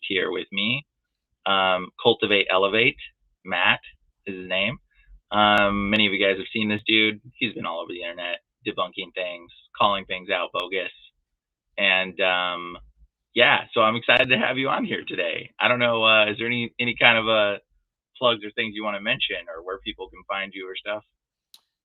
here with me. Cultivate, Elevate. Matt is his name. Many of you guys have seen this dude. He's been all over the internet debunking things, calling things out bogus. And yeah, so I'm excited to have you on here today. I don't know, is there any kind of plugs or things you want to mention or where people can find you or stuff?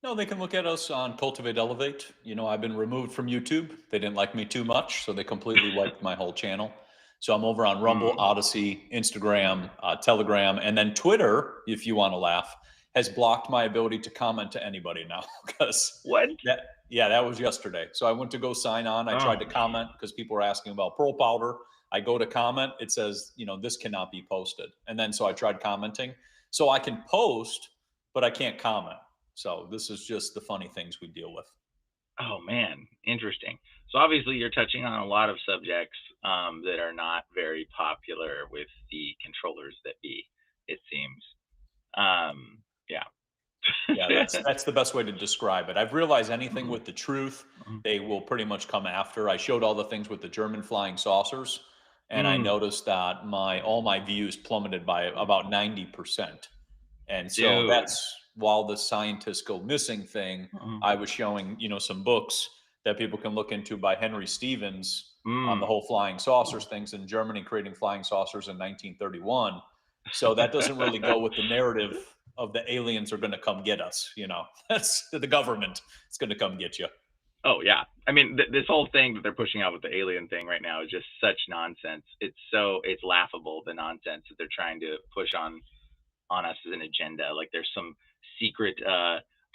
No, they can look at us on Cultivate Elevate. I've been removed from YouTube. They didn't like me too much, so they completely wiped my whole channel. So I'm over on Rumble, Mm. Odyssey, Instagram, Telegram, and then Twitter, if you want to laugh, has blocked my ability to comment to anybody now because What? that was yesterday. So I went to go sign on. I Oh tried to man. comment because people were asking about pearl powder. I go to comment, it says, this cannot be posted. And then so I tried commenting. So I can post, but I can't comment. So this is just the funny things we deal with. Oh man, interesting. So obviously you're touching on a lot of subjects that are not very popular with the controllers that be. It seems. Yeah. Yeah, that's the best way to describe it. I've realized anything with the truth, they will pretty much come after. I showed all the things with the German flying saucers, and I Mm, noticed that my all my views plummeted by about 90%. And so dude. that's while the scientists go missing thing, I was showing, some books that people can look into by Henry Stevens on the Mm. whole flying saucers things in Germany creating flying saucers in 1931. So that doesn't really go with the narrative of the aliens are going to come get us. That's the government. It's going to come get you. Oh yeah. I mean, this whole thing that they're pushing out with the alien thing right now is just such nonsense. It's laughable, the nonsense that they're trying to push on us as an agenda. Like there's some secret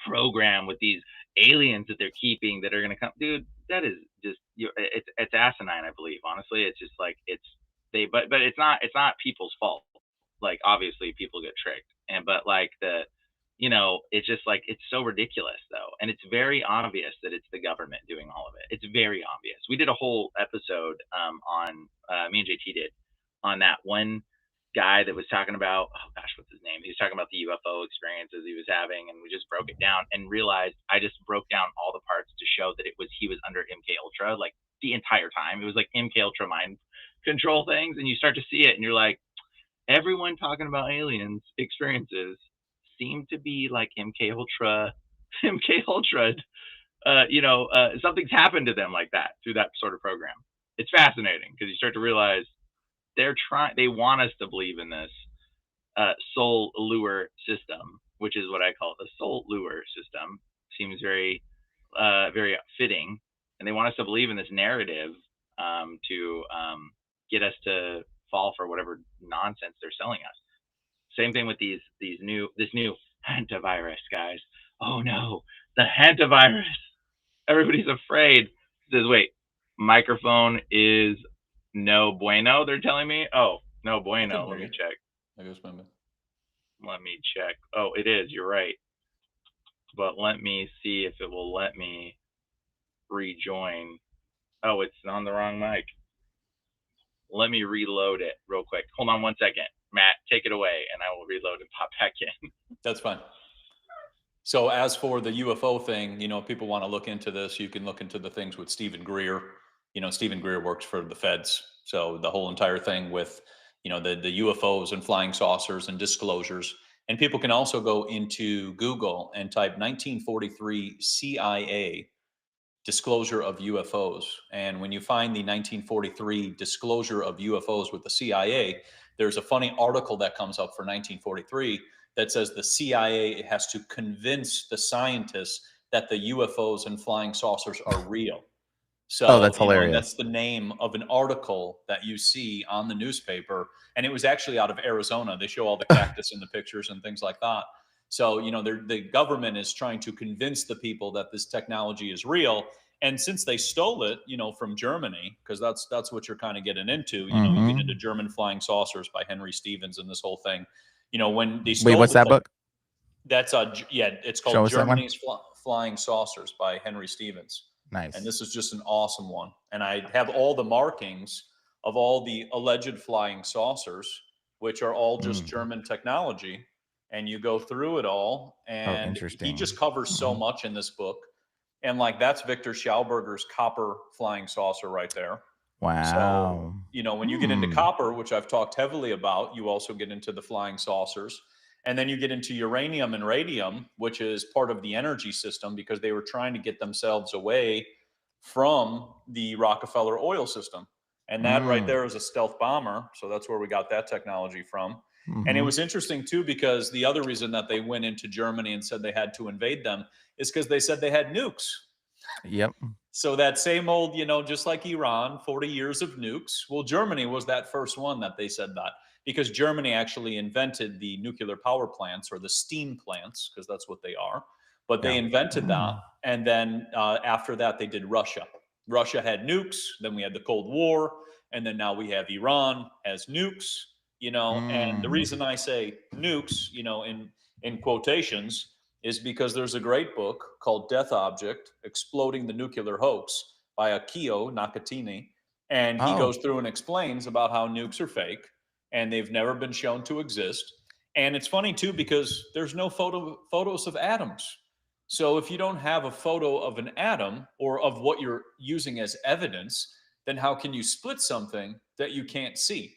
program with these aliens that they're keeping that are going to come. Dude, that is just it's asinine. I believe honestly, it's just like but it's not people's fault. Like obviously people get tricked, and but like it's just like it's so ridiculous though, and it's very obvious that it's the government doing all of it. It's very obvious. We did a whole episode on me and JT did on that one guy that was talking about, oh gosh, what's his name? He was talking about the UFO experiences he was having, and we just broke it down and realized I just broke down all the parts to show that he was under MK Ultra like the entire time. It was like MK Ultra mind control things, and you start to see it, and you're like, everyone talking about aliens experiences seem to be like MK Ultra, MK Ultra. Something's happened to them like that through that sort of program. It's fascinating because you start to realize they want us to believe in this soul lure system, which is what I call it. The soul lure system seems very fitting, and they want us to believe in this narrative to get us to fall for whatever nonsense they're selling us. Same thing with this new hantavirus, guys. Oh no, the hantavirus. Everybody's afraid. It says, wait, microphone is no bueno, they're telling me? Oh, no I think bueno. Let me maybe. check. I guess maybe. Let me check. Oh, it is. You're right. But let me see if it will let me rejoin. Oh, it's on the wrong mic. Let me reload it real quick. Hold on one second. Matt, take it away, and I will reload and pop back in. That's fine. So as for the UFO thing, people want to look into this. You can look into the things with Stephen Greer. Stephen Greer works for the feds. So the whole entire thing with, the UFOs and flying saucers and disclosures. And people can also go into Google and type 1943 CIA disclosure of UFOs. And when you find the 1943 disclosure of UFOs with the CIA, there's a funny article that comes up for 1943 that says the CIA has to convince the scientists that the UFOs and flying saucers are real. Oh, So, that's and hilarious. that's the name of an article that you see on the newspaper. And it was actually out of Arizona. They show all the cactus in the pictures and things like that. So, the government is trying to convince the people that this technology is real. And since they stole it, from Germany, because that's what you're kind of getting into, you get into Hmm. German flying saucers by Henry Stevens and this whole thing. When they Wait, stole what's the that tech, book? that's yeah, it's Show called us that one. Germany's Flying Saucers by Henry Stevens. And Nice. this is just an awesome one. And I have all the markings of all the alleged flying saucers, which are all just Mm. German technology. And you go through it all, Oh, and he interesting. just covers so Mhm. much in this book. And like that's Victor Schauberger's copper flying saucer right there. So, Wow. when you get into Hmm. copper, which I've talked heavily about, you also get into the flying saucers. And then you get into uranium and radium, which is part of the energy system because they were trying to get themselves away from the Rockefeller oil system. And that right Mm. there is a stealth bomber. So that's where we got that technology from. And it Mhm. was interesting too, because the other reason that they went into Germany and said they had to invade them is because they said they had nukes. Yep. So that same old, just like Iran, 40 years of nukes. Well, Germany was that first one that they said that because Germany actually invented the nuclear power plants or the steam plants, because that's what they are. But they Yeah. invented that. Mm. And then after that, they did Russia. Russia had nukes. Then we had the Cold War. And then now we have Iran has nukes, and the Mm. reason I say nukes, in quotations, is because there's a great book called Death Object Exploding the Nuclear Hoax by Akio Nakatani. And he Oh. goes through and explains about how nukes are fake and they've never been shown to exist. And it's funny too because there's no photos of atoms. So if you don't have a photo of an atom or of what you're using as evidence, then how can you split something that you can't see?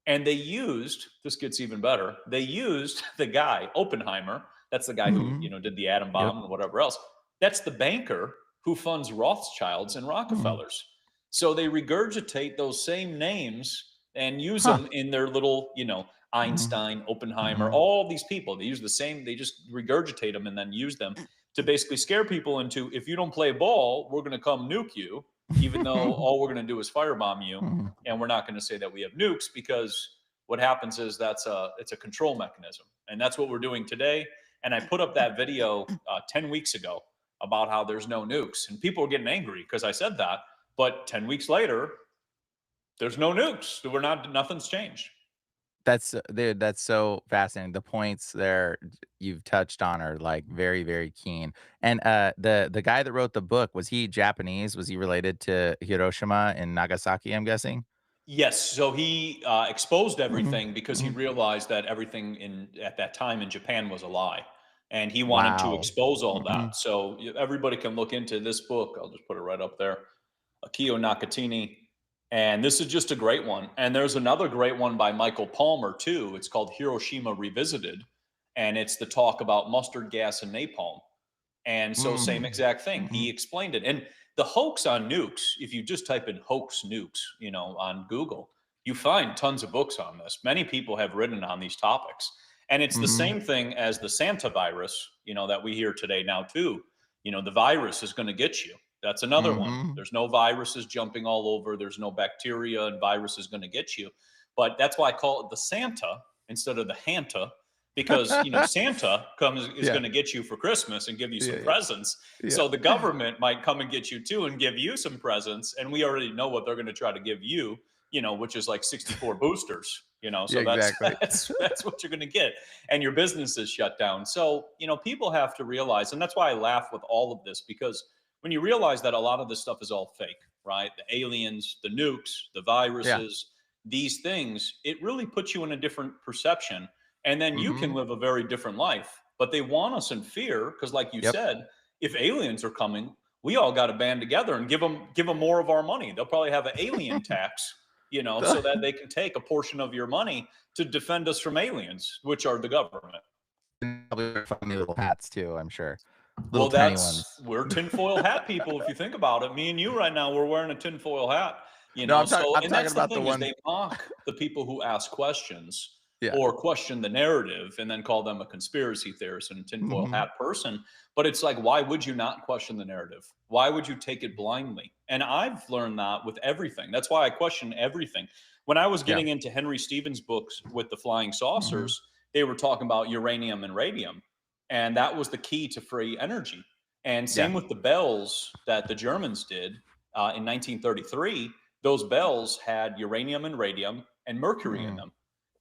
And they used, this gets even better, they used the guy, Oppenheimer, that's the guy who, Mhm. did the atom Yep. bomb and whatever else. That's the banker who funds Rothschilds and Mm. Rockefellers. So they regurgitate those same names and use Huh. them in their little, Mhm. Einstein, Oppenheimer, Mhm. all these people. They use the same, they just regurgitate them and then use them to basically scare people into, if you don't play ball, we're going to come nuke you, even though all we're going to do is firebomb you. Mhm. And we're not going to say that we have nukes because what happens is it's a control mechanism. And that's what we're doing today. And I put up that video 10 weeks ago about how there's no nukes. And people are getting angry because I said that. But 10 weeks later, there's no nukes. Nothing's changed. Dude, that's so fascinating. The points there you've touched on are, like, very, very keen. And, the guy that wrote the book, was he Japanese? Was he related to Hiroshima and Nagasaki, I'm guessing? Yes, so he exposed Mhm. everything because he Mhm. realized that everything in at that time in Japan was a lie, and he wanted to Wow. expose all Mhm. that. So everybody can look into this book. I'll just put it right up there, Akio Nakatani, and this is just a great one. And there's another great one by Michael Palmer too. It's called Hiroshima Revisited, and it's the talk about mustard gas and napalm. And so, same Mhm. exact thing. He Mhm. explained it. And the hoax on nukes, if you just type in hoax nukes, on Google, you find tons of books on this. Many people have written on these topics. And it's the Mhm. same thing as the Santa virus, that we hear today now, too. The virus is going to get you. That's another one. Mhm. There's no viruses jumping all over, there's no bacteria, and virus is going to get you. But that's why I call it the Santa instead of the Hanta, because Santa comes is Yeah. going to get you for Christmas and give you some Yeah, yeah, presents. yeah. So the government might come and get you too and give you some presents, and we already know what they're going to try to give you, which is like 64 boosters. Yeah, So that's exactly. that's what you're going to get, and your business is shut down. So people have to realize, and that's why I laugh with all of this, because when you realize that a lot of this stuff is all fake, right? The aliens, the nukes, the Yeah. viruses, these things, it really puts you in a different perception, and then you can Mhm. live a very different life. But they want us in fear because, like you Yep. said, if aliens are coming, we all got to band together and give them more of our money. They'll probably have an alien tax, so that they can take a portion of your money to defend us from aliens, which are the government. Probably wear funny little hats too, I'm sure. Little Well, tiny that's ones. we're tinfoil hat people. If you think about it, me and you right now, we're wearing a tinfoil hat. No, So I'm and talking that's the about the thing is one. they mock the people who ask questions Yeah. or question the narrative and then call them a conspiracy theorist and a tinfoil Mhm. hat person. But it's like, why would you not question the narrative? Why would you take it blindly? And I've learned that with everything. That's why I question everything. When I was Yeah. getting into Henry Stevens' books with the flying Mhm. saucers, they were talking about uranium and radium. And that was the key to free energy. And Yeah. same with the bells that the Germans did in 1933. Those bells had uranium and radium and mercury in Mhm. them.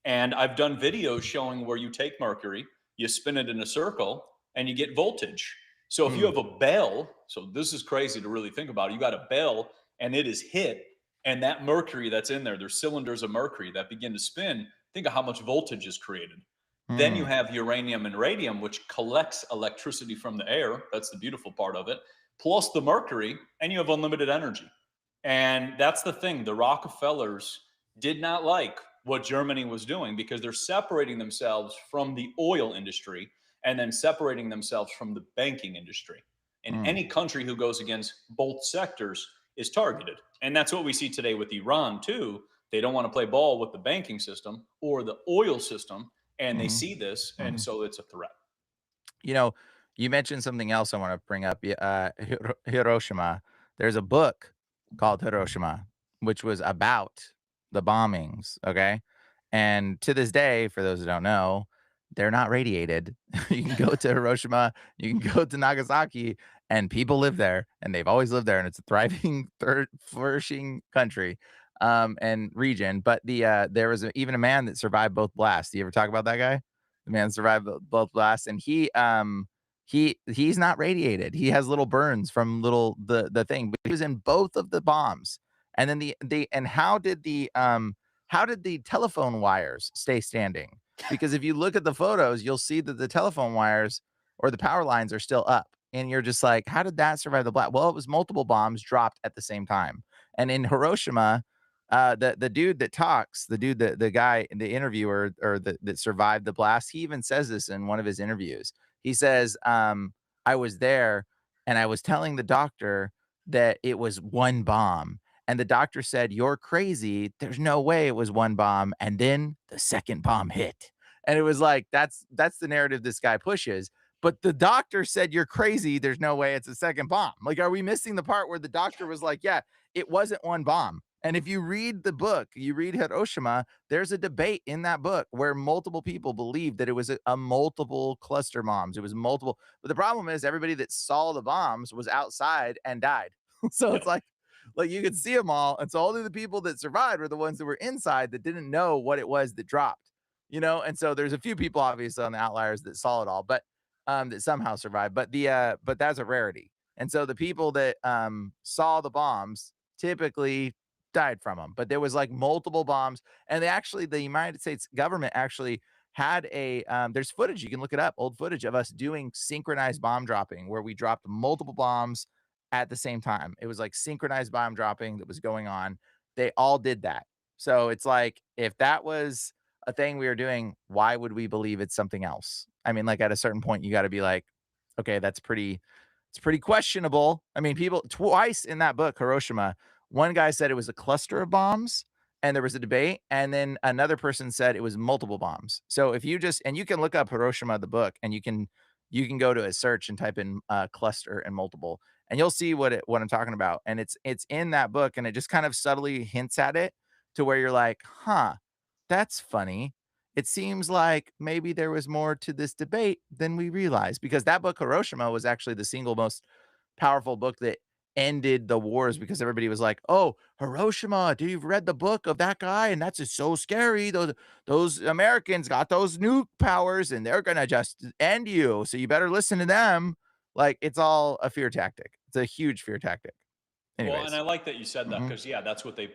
And I've done videos showing where you take mercury, you spin it in a circle, and you get voltage. So if you Mm. have a bell, so this is crazy to really think about. You got a bell and it is hit, and that mercury that's in there, there's cylinders of mercury that begin to spin. Think of how much voltage is created. Then you Mm. have uranium and radium, which collects electricity from the air. That's the beautiful part of it, plus the mercury, and you have unlimited energy. And that's the thing. The Rockefellers did not like what Germany was doing because they're separating themselves from the oil industry and then separating themselves from the banking industry. And Mm, any country who goes against both sectors is targeted. And that's what we see today with Iran, too. They don't want to play ball with the banking system or the oil system. And they mhm, see this. And mhm. so it's a threat. You know, you mentioned something else I wanna bring up, Hiroshima. There's a book called Hiroshima, which was about the bombings, okay? And to this day, for those who don't know, they're not radiated. You can go to Hiroshima, you can go to Nagasaki, and people live there, and they've always lived there, and it's a thriving, flourishing country, and region, but there was even a man that survived both blasts. Do you ever talk about that guy? The man survived both blasts, and he's not radiated. He has little burns from the thing, but he was in both of the bombs. And then the and how did the telephone wires stay standing? Because if you look at the photos, you'll see that the telephone wires or the power lines are still up. And you're just like, how did that survive the blast? Well, it was multiple bombs dropped at the same time. And in Hiroshima, the dude that talks, the guy, the interviewer or that survived the blast, he even says this in one of his interviews. He says, I was there and I was telling the doctor that it was one bomb. And the doctor said, "You're crazy. There's no way it was one bomb." And then the second bomb hit. And it was like, that's the narrative this guy pushes. But the doctor said, "You're crazy. There's no way it's a second bomb." Like, are we missing the part where the doctor was like, "Yeah, it wasn't one bomb." And if you read the book, you read Hiroshima, there's a debate in that book where multiple people believe that it was a multiple cluster bombs. It was multiple. But the problem is everybody that saw the bombs was outside and died. So it's Yep. like you could see them all. And so only the people that survived were the ones that were inside that didn't know what it was that dropped, you know? And so there's a few people obviously on the outliers that saw it all, but that somehow survived. But that's a rarity. And so the people that saw the bombs typically died from them. But there was like multiple bombs, and the United States government actually had there's footage, you can look it up, old footage of us doing synchronized bomb dropping where we dropped multiple bombs at the same time. It was like synchronized bomb dropping that was going on. They all did that. So it's like if that was a thing we were doing, why would we believe it's something else? I mean, like at a certain point, you got to be like, okay, it's pretty questionable. I mean, people twice in that book, Hiroshima, one guy said it was a cluster of bombs and there was a debate. And then another person said it was multiple bombs. So if you just, and you can look up Hiroshima, the book, and you can go to a search and type in cluster and multiple, and you'll see what I'm talking about. And it's in that book, and it just kind of subtly hints at it to where you're like, huh, that's funny. It seems like maybe there was more to this debate than we realized because that book, Hiroshima, was actually the single most powerful book that ended the wars because everybody was like, "Oh, Hiroshima, do you read the book of that guy? And that's just so scary. Those Americans got those nuke powers and they're gonna just end you. So you better listen to them." Like it's all a fear tactic. It's a huge fear tactic. Well, and I Anyways. like that you said that Mhm. because, yeah, that's what they,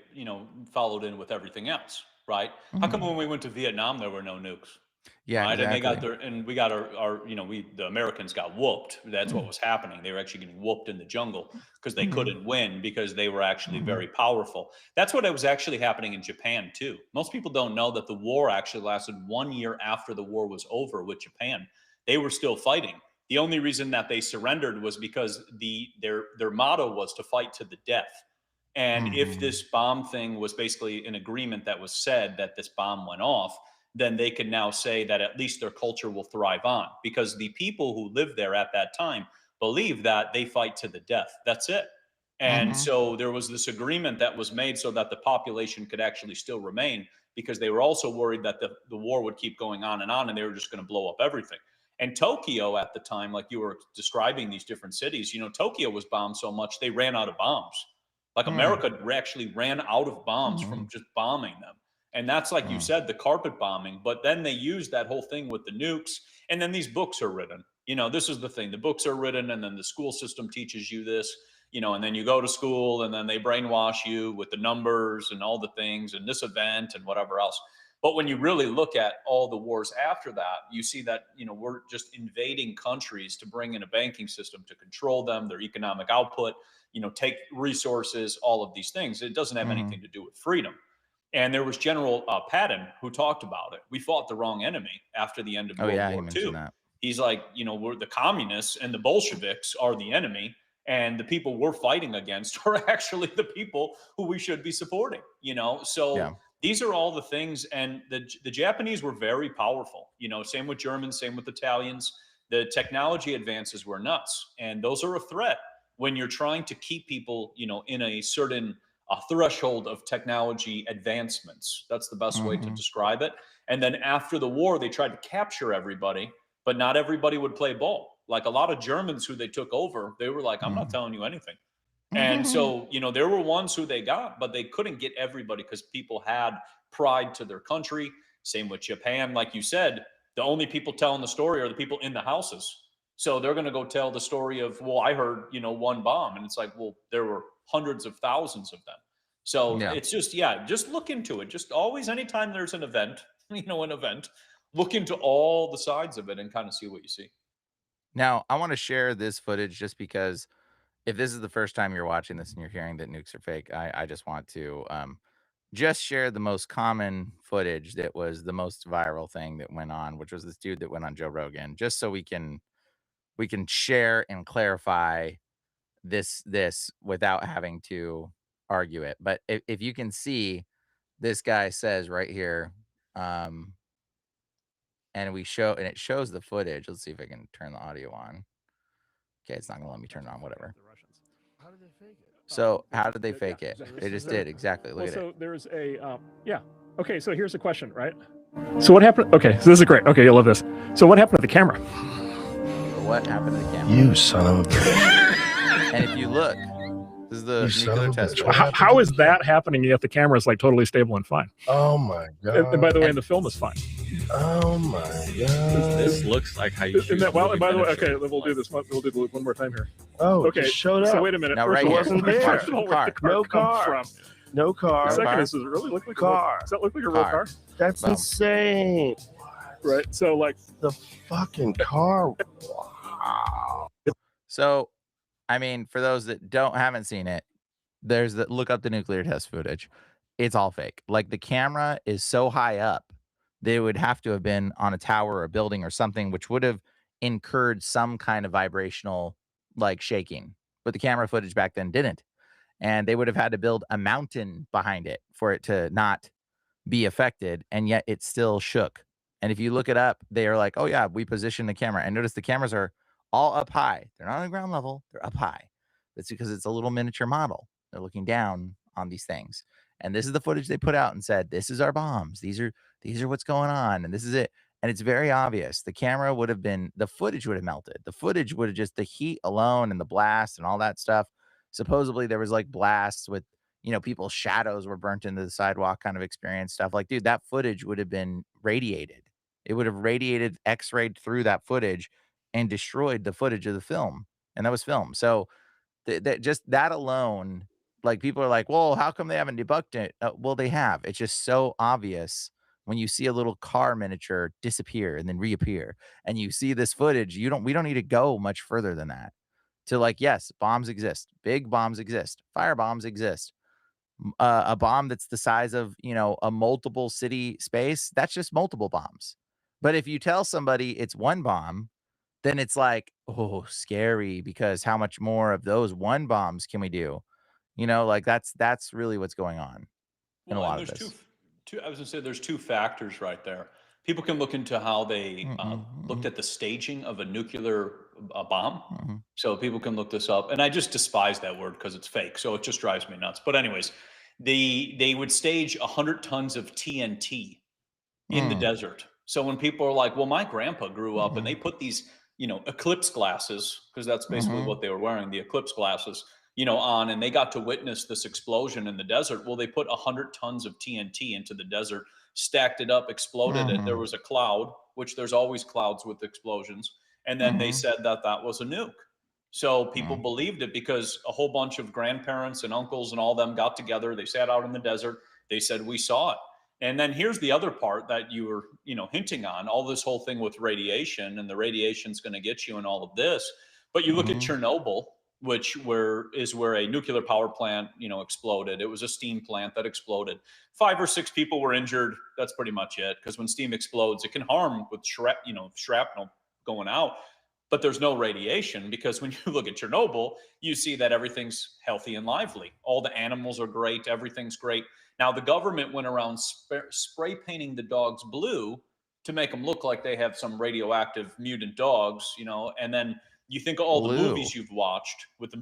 followed in with everything else, right? How come Mhm. when we went to Vietnam, there were no nukes? Yeah, Right, and they got exactly. their and we got our the Americans got whooped. That's what Mhm. was happening. They were actually getting whooped in the jungle because they Mhm. couldn't win because they were actually Mhm. very powerful. That's what was actually happening in Japan too. Most people don't know that the war actually lasted 1 year after the war was over with Japan. They were still fighting. The only reason that they surrendered was because their motto was to fight to the death. And if Mhm. this bomb thing was basically an agreement that was said that this bomb went off, then they can now say that at least their culture will thrive on because the people who lived there at that time believe that they fight to the death. That's it. And Mhm. so there was this agreement that was made so that the population could actually still remain because they were also worried that the war would keep going on and they were just going to blow up everything. And Tokyo at the time, like you were describing these different cities, Tokyo was bombed so much they ran out of bombs. Like Mhm. America actually ran out of bombs from Mhm. just bombing them. And that's like you Mhm. said, the carpet bombing. But then they used that whole thing with the nukes. And then these books are written. This is the thing. The books are written, and then the school system teaches you this, and then you go to school, and then they brainwash you with the numbers and all the things and this event and whatever else. But when you really look at all the wars after that, you see that, we're just invading countries to bring in a banking system to control them, their economic output, take resources, all of these things. It doesn't have anything to do with freedom. And there was General Patton who talked about it. We fought the wrong enemy after the end of Oh World yeah, he War II. mentioned that. He's like, we're the communists and the Bolsheviks are the enemy, and the people we're fighting against are actually the people who we should be supporting. So Yeah. these are all the things, and the Japanese were very powerful. Same with Germans, same with Italians. The technology advances were nuts, and those are a threat when you're trying to keep people, in a certain threshold of technology advancements. That's the best way to describe it. And then after the war, they tried to capture everybody, but not everybody would play ball. Like a lot of Germans who they took over, they were like, I'm not telling you anything. And so, there were ones who they got, but they couldn't get everybody because people had pride to their country. Same with Japan. Like you said, the only people telling the story are the people in the houses. So they're going to go tell the story of, well, I heard, one bomb. And it's like, well, there were hundreds of thousands of them. So Yeah. it's just, yeah, just look into it. Just always, anytime there's an event, look into all the sides of it and kind of see what you see. Now, I want to share this footage just because if this is the first time you're watching this and you're hearing that nukes are fake, I just want to just share the most common footage that was the most viral thing that went on, which was this dude that went on Joe Rogan, just so we can share and clarify this without having to argue it. But if you can see, this guy says right here, um, and it shows the footage. Let's see if I can turn the audio on. Okay, it's not gonna let me turn it on. Whatever. How did they fake it? So how did they fake it? So They just did exactly. Look Well, at so it. there's a yeah. Okay, so here's a question, right? So what happened? Okay, so this is great. Okay, you'll love this. So what happened to the camera? So what happened to the camera? You son of a bitch. And if you look, this is the You son nuclear of a test. bitch. footage. How is that happening yet the camera is like totally stable and fine? Oh my god. And by the way, and the film is fine. Oh my god. This looks like how you Isn't shoot. that, well, movie and by the way, miniature. okay, we'll do this. We'll do it one more time here. Oh, Okay, just showed up. so wait a minute. Now, First right of all, here. wasn't there. First of all, where'd the car No come car. from? No car. No Second, car. does it really look like Car. Does that look like a real car? That's Boom. insane. Right. So like The fucking car. Wow. So, I mean, for those that haven't seen it, look up the nuclear test footage. It's all fake. Like the camera is so high up, they would have to have been on a tower or a building or something, which would have incurred some kind of vibrational like shaking. But the camera footage back then didn't. And they would have had to build a mountain behind it for it to not be affected, and yet it still shook. And if you look it up, they are like, oh yeah, we positioned the camera. And notice the cameras are all up high. They're not on the ground level, they're up high. That's because it's a little miniature model. They're looking down on these things. And this is the footage they put out and said, this is our bombs. These are what's going on. And this is it. And it's very obvious. The footage would have melted. The footage would have just, the heat alone and the blast and all that stuff. Supposedly there was like blasts with, people's shadows were burnt into the sidewalk kind of experience stuff. Like, dude, that footage would have been radiated. It would have radiated, x-rayed through that footage and destroyed the footage of the film. And that was film. So just that alone, like people are like, well, how come they haven't debunked it? Well, they have. It's just so obvious when you see a little car miniature disappear and then reappear, and you see this footage. We don't need to go much further than that to like, yes, bombs exist, big bombs exist, fire bombs exist. A bomb that's the size of, a multiple city space, that's just multiple bombs. But if you tell somebody it's one bomb, then it's like, oh, scary, because how much more of those one bombs can we do? Like that's really what's going on in a Well, lot and of there's this. I was gonna say there's two factors right there. People can look into how they looked at the staging of a nuclear bomb. So people can look this up, and I just despise that word because it's fake. So it just drives me nuts. But anyways, they would stage 100 tons of TNT in the desert. So when people are like, well, my grandpa grew up and they put these, eclipse glasses, because that's basically what they were wearing, the eclipse glasses, on, and they got to witness this explosion in the desert. Well, they put 100 tons of TNT into the desert, stacked it up, exploded it. There was a cloud, which there's always clouds with explosions. And then they said that that was a nuke. So people believed it because a whole bunch of grandparents and uncles and all them got together. They sat out in the desert. They said, we saw it. And then here's the other part that you were, hinting on, all this whole thing with radiation, and the radiation's going to get you and all of this. But you look at Mhm. Chernobyl, which is where a nuclear power plant, exploded. It was a steam plant that exploded. 5 or 6 people were injured. That's pretty much it. Because when steam explodes, it can harm with shrapnel going out. But there's no radiation, because when you look at Chernobyl, you see that everything's healthy and lively. All the animals are great. Everything's great. Now, the government went around spray painting the dogs blue to make them look like they have some radioactive mutant dogs, and then you think of all the Blue. movies you've watched with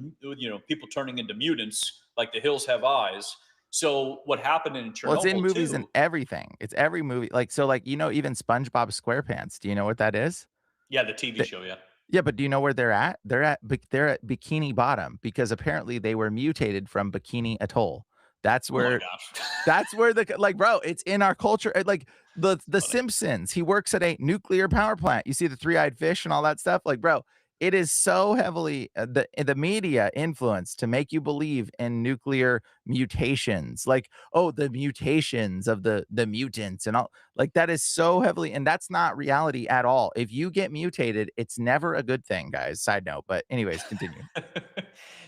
people turning into mutants, like The Hills Have Eyes. So what happened in Well, it's in Chernobyl movies and too? everything. It's every movie. Like, so, like, even SpongeBob SquarePants. Do you know what that is? Yeah, the TV The show. Yeah. Yeah, but do you know where they're at? They're at Bikini Bottom, because apparently they were mutated from Bikini Atoll. That's Oh my where gosh. that's where like, bro, it's in our culture. Like the Funny. Simpsons, he works at a nuclear power plant. You see the three-eyed fish and all that stuff. Like, bro, it is so heavily the media influence to make you believe in nuclear mutations. Like, oh, the mutations of the mutants and all. Like, that is so heavily, and that's not reality at all. If you get mutated, it's never a good thing, guys. Side note, but anyways, continue.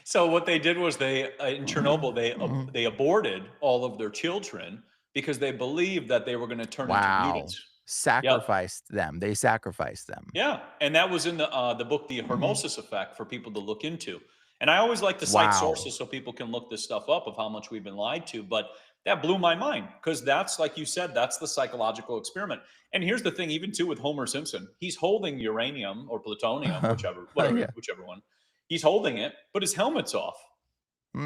So what they did was they in Chernobyl Mhm. they aborted all of their children because they believed that they were going to turn into Wow. mutants. Yep. Sacrificed them. They sacrificed them. Yeah, and that was in the book, The Mhm. Hormosis Effect, for people to look into. And I always like to cite Wow. sources so people can look this stuff up of how much we've been lied to. But that blew my mind, because that's, like you said, that's the psychological experiment. And here's the thing, even too, with Homer Simpson, he's holding uranium or plutonium, Yeah. whichever one. He's holding it, but his helmet's off.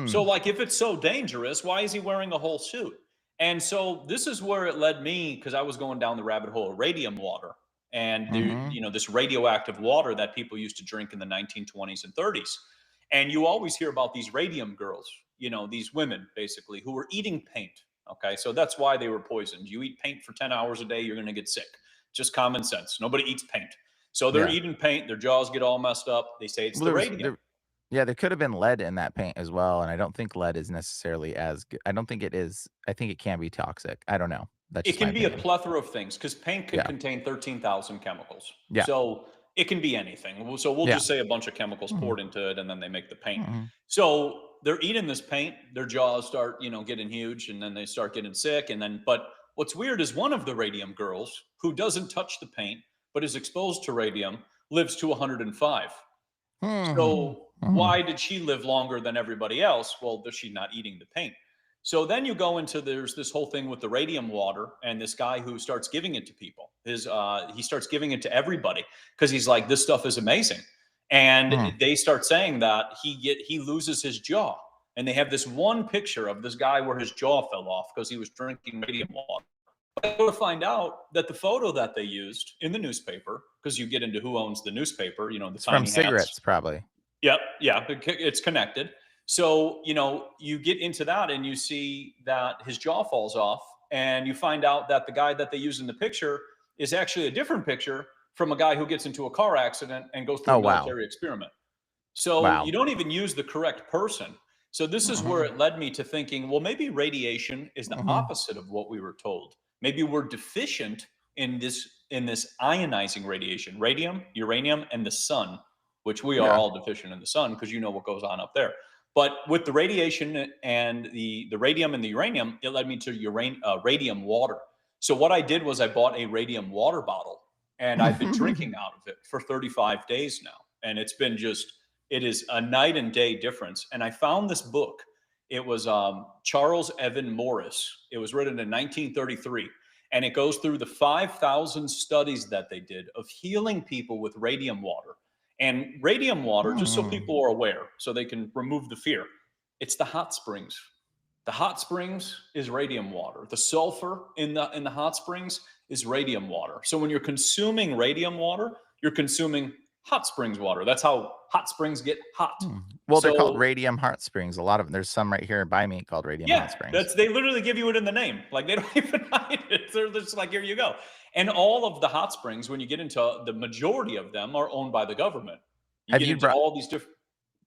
So, Mm. like, if it's so dangerous, why is he wearing a whole suit? And so this is where it led me, because I was going down the rabbit hole of radium water, and Mhm. this radioactive water that people used to drink in the 1920s and 30s. And you always hear about these radium girls, these women basically who were eating paint. Okay, so that's why they were poisoned. You eat paint for 10 hours a day, you're going to get sick. Just common sense. Nobody eats paint. So they're Yeah. eating paint, their jaws get all messed up. They say it's Well, the there was radium. there yeah, there could have been lead in that paint as well, and I don't think lead is necessarily as good. I don't think it is. I think it can be toxic. I don't know. That's It just my can be a opinion. plethora of things, because paint can Yeah. contain 13,000 chemicals. Yeah. So it can be anything. So we'll Yeah. just say a bunch of chemicals Mhm. poured into it, and then they make the paint. Mhm. So they're eating this paint, their jaws start, getting huge, and then they start getting sick. But what's weird is one of the radium girls, who doesn't touch the paint but is exposed to radium, lives to 105. Mhm. So Mhm. why did she live longer than everybody else? Well, she's not eating the paint. So then you go into, there's this whole thing with the radium water, and this guy who starts giving it to people. He starts giving it to everybody, because he's like, this stuff is amazing. And Mhm. they start saying that he loses his jaw. And they have this one picture of this guy where his jaw fell off because he was drinking radium water. I go to find out that the photo that they used in the newspaper, because you get into who owns the newspaper, the It's from tiny hats. cigarettes, probably. Yep, yeah, it's connected. So, you get into that and you see that his jaw falls off, and you find out that the guy that they use in the picture is actually a different picture from a guy who gets into a car accident and goes through Oh, a wow. military experiment. So you Wow. don't even use the correct person. So this is where Mhm. it led me to thinking, well, maybe radiation is the Mhm. opposite of what we were told. Maybe we're deficient in this ionizing radiation, radium, uranium, and the sun, which we are Yeah. all deficient in the sun, because you know what goes on up there. But with the radiation and the radium and the uranium, it led me to radium water. So what I did was I bought a radium water bottle, and I've been drinking out of it for 35 days now. And it is a night and day difference. And I found this book. It was Charles Evan Morris. It was written in 1933. And it goes through the 5,000 studies that they did of healing people with radium water. And radium water, just so Mhm. people are aware, so they can remove the fear, it's the hot springs. The hot springs is radium water. The sulfur in the hot springs is radium water. So when you're consuming radium water, you're consuming hot springs water. That's how hot springs get hot. Hmm. Well, they're called So Radium Hot Springs. A lot of them. There's some right here by me called Radium Hot yeah, Springs. that's they literally give you it in the name. Like, they don't even hide it. They're just like, here you go. And all of the hot springs, when you get into the majority of them, are owned by the government. You Have get you into brought all these different.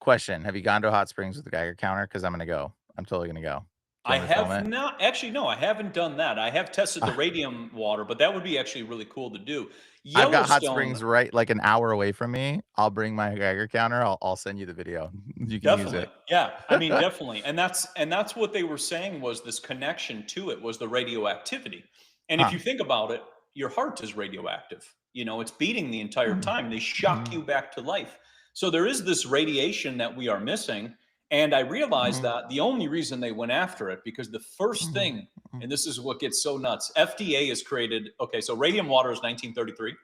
Question, have you gone to a hot springs with the Geiger counter? Because I'm gonna go. I'm totally gonna go. Do you I want me to film have it? not actually, no, I haven't done that. I have tested the radium water, but that would be actually really cool to do. I've got hot Yellowstone, springs right like an hour away from me. I'll bring my Geiger counter. I'll send you the video. You can use it. definitely. Yeah. I mean, definitely. And that's what they were saying was this connection to it was the radioactivity. And if Huh. you think about it, your heart is radioactive. It's beating the entire Mhm. time. They shock you back to life. So there is this radiation that we are missing. And I realized Mhm. that the only reason they went after it, because the first Mhm. thing, Mhm. and this is what gets so nuts, FDA is created. Okay, so radium water is 1933.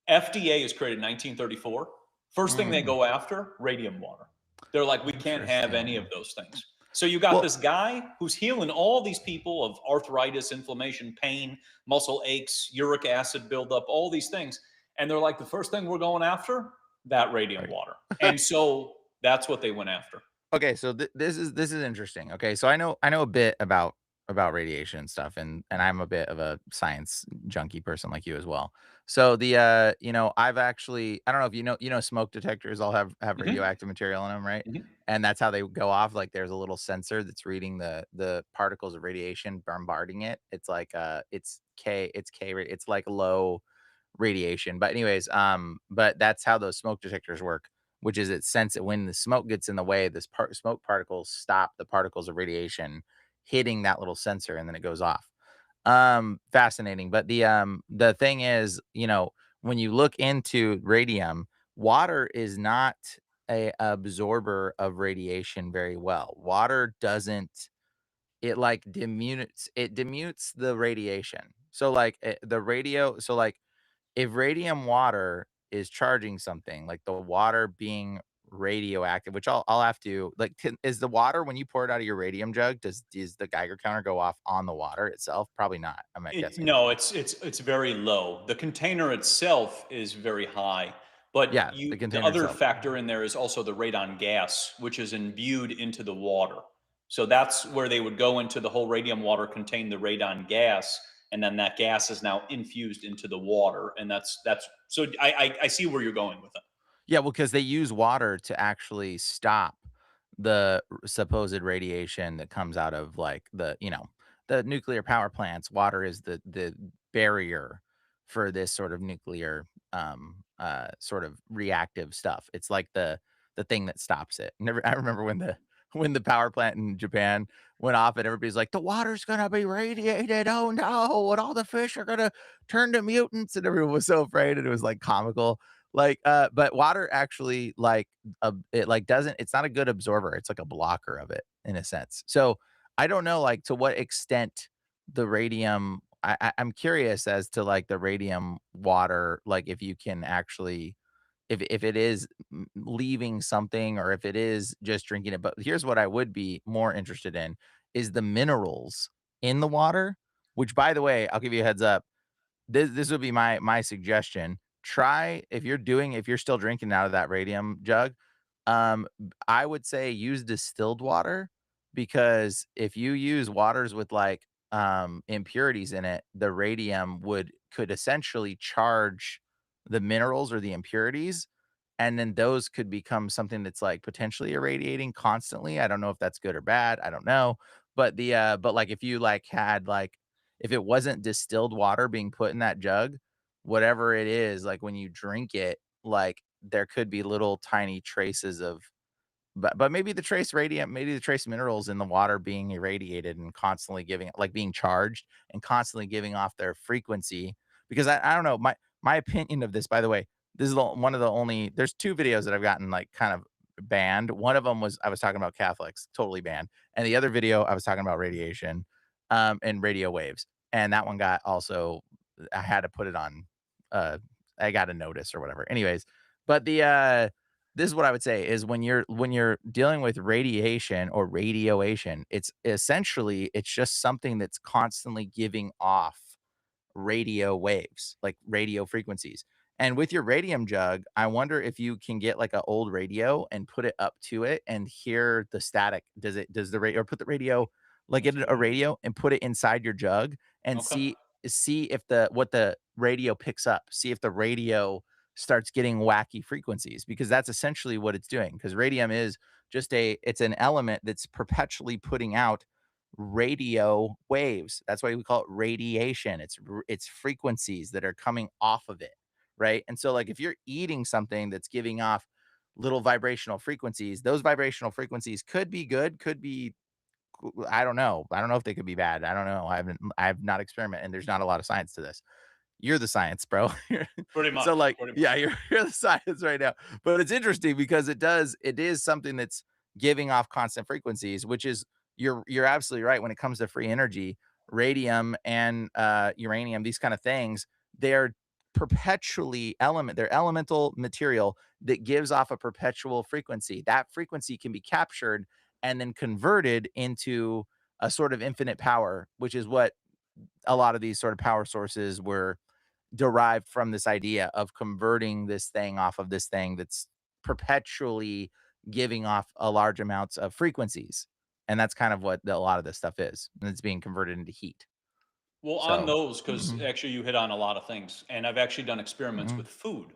FDA is created in 1934. First thing they Mhm. go after, radium water. They're like, we can't have any of Interesting. those things. So you got Well, this guy who's healing all these people of arthritis, inflammation, pain, muscle aches, uric acid buildup, all these things. And they're like, the first thing we're going after, that radium right. water. And so that's what they went after. Okay, so this is interesting. Okay, so I know a bit about radiation and stuff, and I'm a bit of a science junkie person like you as well. So I've actually I don't know if smoke detectors all have Hmm. radioactive material in them, right? Hmm. And that's how they go off. Like there's a little sensor that's reading the particles of radiation bombarding it. It's like it's like low radiation. But anyways, but that's how those smoke detectors work, which is it sense it when the smoke gets in the way, smoke particles stop the particles of radiation hitting that little sensor and then it goes off. Fascinating. But the thing is, when you look into radium, water is not a absorber of radiation very well. Water doesn't it like demutes the radiation. So like the radio so like if radium water is charging something, like the water being radioactive, which I'll have to like, is the water when you pour it out of your radium jug, does the Geiger counter go off on the water itself? Probably not. I'm not guessing. No, it's very low. The container itself is very high, but Yeah, the the container other itself. factor in there is also the radon gas, which is imbued into the water. So that's where they would go into the whole radium water contain the radon gas, and then that gas is now infused into the water, and that's so I see where you're going with it. Yeah, well, because they use water to actually stop the supposed radiation that comes out of like the nuclear power plants. Water is the barrier for this sort of nuclear sort of reactive stuff. It's like the thing that stops it. Never I remember when the power plant in Japan went off and everybody's like, the water's gonna be radiated. Oh no, and all the fish are gonna turn to mutants, and everyone was so afraid, and it was like comical like, but water actually, like, it, like, doesn't it's not a good absorber, it's like a blocker of it in a sense. So, I don't know, like, to what extent the radium I'm curious as to, like, the radium water, like, if you can actually if it is leaving something or if it is just drinking it. But here's what I would be more interested in is the minerals in the water, which, by the way, I'll give you a heads up, this would be my suggestion. Try if you're still drinking out of that radium jug, I would say use distilled water because if you use waters with like impurities in it, the radium could essentially charge the minerals or the impurities, and then those could become something that's like potentially irradiating constantly. I don't know if that's good or bad. I don't know. But like if you like had like if it wasn't distilled water being put in that jug, whatever it is, like when you drink it, like there could be little tiny traces of but maybe the trace minerals in the water being irradiated and constantly giving like being charged and constantly giving off their frequency. Because I don't know, my opinion of this, by the way, this is one of the only there's 2 videos that I've gotten like kind of banned. One of them was I was talking about Catholics, totally banned. And the other video I was talking about radiation and radio waves. And that one got also I had to put it on uh I got a notice or whatever. Anyways, but this is what I would say is when you're dealing with radiation or radioation, it's just something that's constantly giving off radio waves, like radio frequencies. And with your radium jug, I wonder if you can get like an old radio and put it up to it and hear the static. Does the radio or put the radio like That's get a good a idea. radio and put it inside your jug and Okay. see if the what the radio picks up. See if the radio starts getting wacky frequencies because that's essentially what it's doing. Because radium is just it's an element that's perpetually putting out radio waves. That's why we call it radiation. It's frequencies that are coming off of it, right? And so like if you're eating something that's giving off little vibrational frequencies, those vibrational frequencies could be good, could be I don't know. I don't know if they could be bad. I don't know. I have not experimented, and there's not a lot of science to this. You're the science, bro. Pretty much. So like, Pretty much. yeah, you're the science right now. But it's interesting because it is something that's giving off constant frequencies, which is you're absolutely right when it comes to free energy, radium and uranium, these kind of things, they're they're elemental material that gives off a perpetual frequency. That frequency can be captured and then converted into a sort of infinite power, which is what a lot of these sort of power sources were derived from, this idea of converting this thing off of this thing that's perpetually giving off a large amounts of frequencies. And that's kind of what a lot of this stuff is. And it's being converted into heat. Well, on So, those, because actually you hit on a lot of things, and I've actually done experiments with food.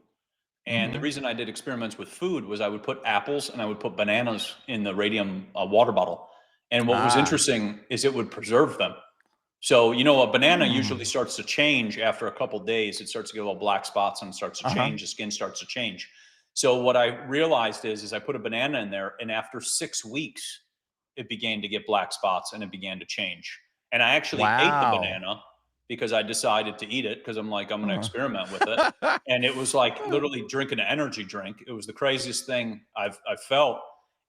And the reason I did experiments with food was I would put apples and I would put bananas in the radium water bottle. And what was interesting is it would preserve them. So, a banana usually starts to change after a couple days. It starts to get little black spots and starts to change. The skin starts to change. So what I realized is I put a banana in there, and after 6 weeks, it began to get black spots and it began to change. And I actually ate the banana because I decided to eat it because I'm like, I'm going to experiment with it. And it was like literally drinking an energy drink. It was the craziest thing I've felt.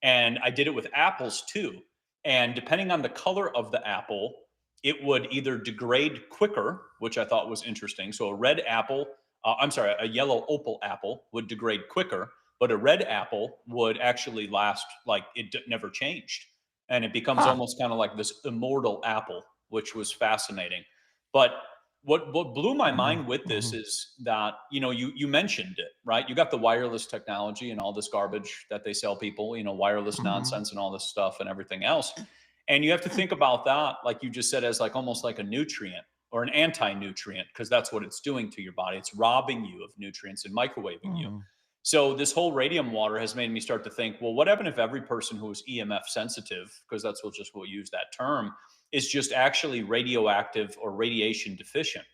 And I did it with apples too. And depending on the color of the apple, it would either degrade quicker, which I thought was interesting. So a red apple, a yellow opal apple would degrade quicker, but a red apple would actually last, like never changed. And it becomes almost kind of like this immortal apple, which was fascinating. But what blew my mind with this is that, you mentioned it, right? You got the wireless technology and all this garbage that they sell people, wireless nonsense and all this stuff and everything else. And you have to think about that, like you just said, as like almost like a nutrient or an anti-nutrient, because that's what it's doing to your body. It's robbing you of nutrients and microwaving you. So this whole radium water has made me start to think, well, what happened if every person who is EMF sensitive, because that's what we'll use that term, is just actually radioactive or radiation deficient?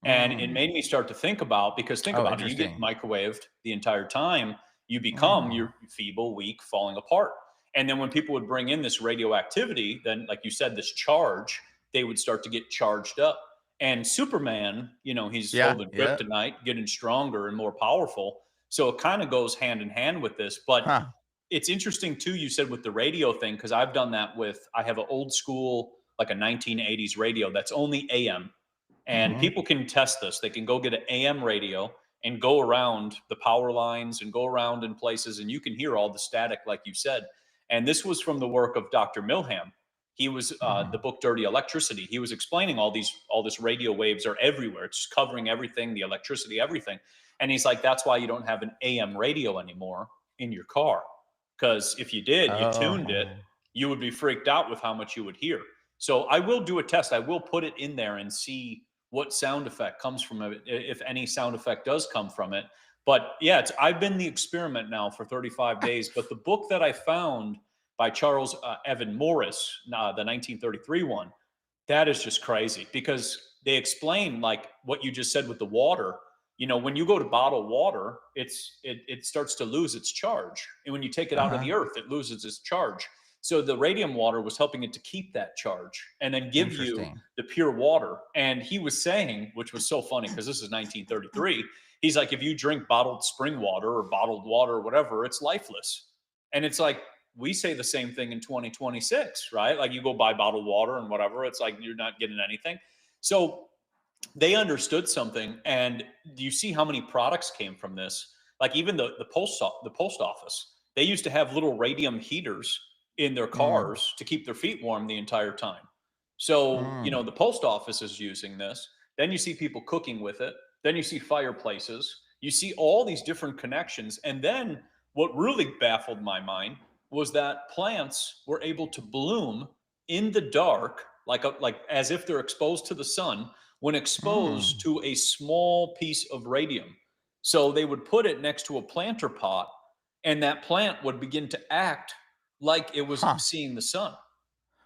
And it made me start to think about, because think about it, you get microwaved the entire time, you become you're feeble, weak, falling apart. And then when people would bring in this radioactivity, then like you said, this charge, they would start to get charged up. And Superman, he's holding kryptonite, getting stronger and more powerful. So it kind of goes hand in hand with this. But it's interesting too, you said with the radio thing, because I've done that I have an old school, like a 1980s radio that's only AM. And people can test this. They can go get an AM radio and go around the power lines and go around in places, and you can hear all the static, like you said. And this was from the work of Dr. Milham. He was the book Dirty Electricity. He was explaining all this radio waves are everywhere. It's covering everything, the electricity, everything. And he's like, that's why you don't have an AM radio anymore in your car. Because if you did, you tuned it, you would be freaked out with how much you would hear. So I will do a test. I will put it in there and see what sound effect comes from it, if any sound effect does come from it. But yeah, I've been the experiment now for 35 days. But the book that I found by Charles Evan Morris, the 1933 one, that is just crazy, because they explain like what you just said with the water. When you go to bottle water, it starts to lose its charge. And when you take it out of the earth, it loses its charge. So the radium water was helping it to keep that charge and then give you the pure water. And he was saying, which was so funny because this is 1933, he's like, if you drink bottled spring water or bottled water or whatever, it's lifeless. And it's like, we say the same thing in 2026, right? Like you go buy bottled water and whatever, it's like you're not getting anything. So they understood something. And do you see how many products came from this? Like even the post office, they used to have little radium heaters in their cars to keep their feet warm the entire time. So, the post office is using this. Then you see people cooking with it. Then you see fireplaces. You see all these different connections. And then what really baffled my mind was that plants were able to bloom in the dark, like as if they're exposed to the sun, when exposed to a small piece of radium. So they would put it next to a planter pot, and that plant would begin to act like it was seeing the sun.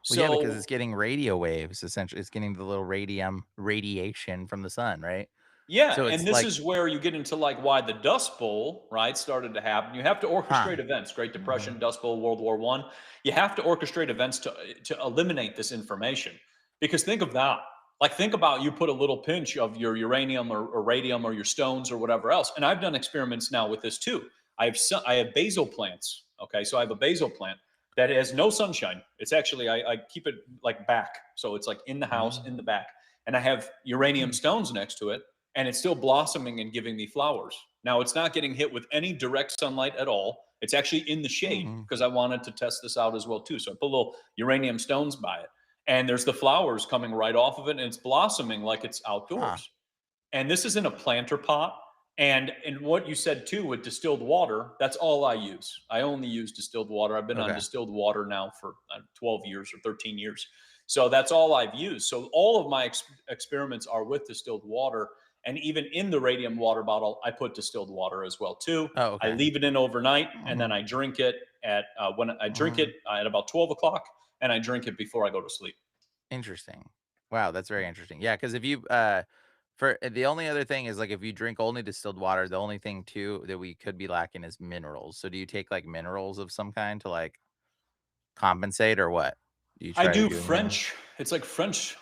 Well, yeah, because So it's getting radio waves, essentially. It's getting the little radiation from the sun, right? yeah, So and it's this like, is where you get into like why the Dust Bowl, right, started to happen. You have to huh. orchestrate events, Great Mhm. Depression, Dust Bowl, World War One. You have to orchestrate events to eliminate this information. Because think of that. Like think about you put a little pinch of your uranium or radium or your stones or whatever else. And I've done experiments now with this too. I have basil plants. Okay, so I have a basil plant that has no sunshine. It's actually I keep it like back, so it's like in the house in the Mm. back, and I have uranium Hmm. stones next to it and it's still blossoming and giving me flowers. Now it's not getting hit with any direct sunlight at all. It's actually in the shade Mhm. because I wanted to test this out as well too. So I put little uranium stones by it, and there's the flowers coming right off of it, and it's blossoming like it's Huh. outdoors. And this is in a planter pot. And what you said too with distilled water, that's all I use. I only use distilled water. I've been on Okay. distilled water now for 12 years or 13 years. So that's all I've used. So all of my experiments are with distilled water. And even in the radium water bottle, I put distilled water as well too. Oh, I okay. leave it in overnight, and then Mhm. I drink it at when I drink it Mhm. at about 12 o'clock, and I drink it before I go to sleep. Interesting. Wow, that's very interesting. Yeah, because if you for the only other thing is like if you drink only distilled water, the only thing too that we could be lacking is minerals. So do you take like minerals of some kind to like compensate or what? Do you I try to do do anything? French. It's like French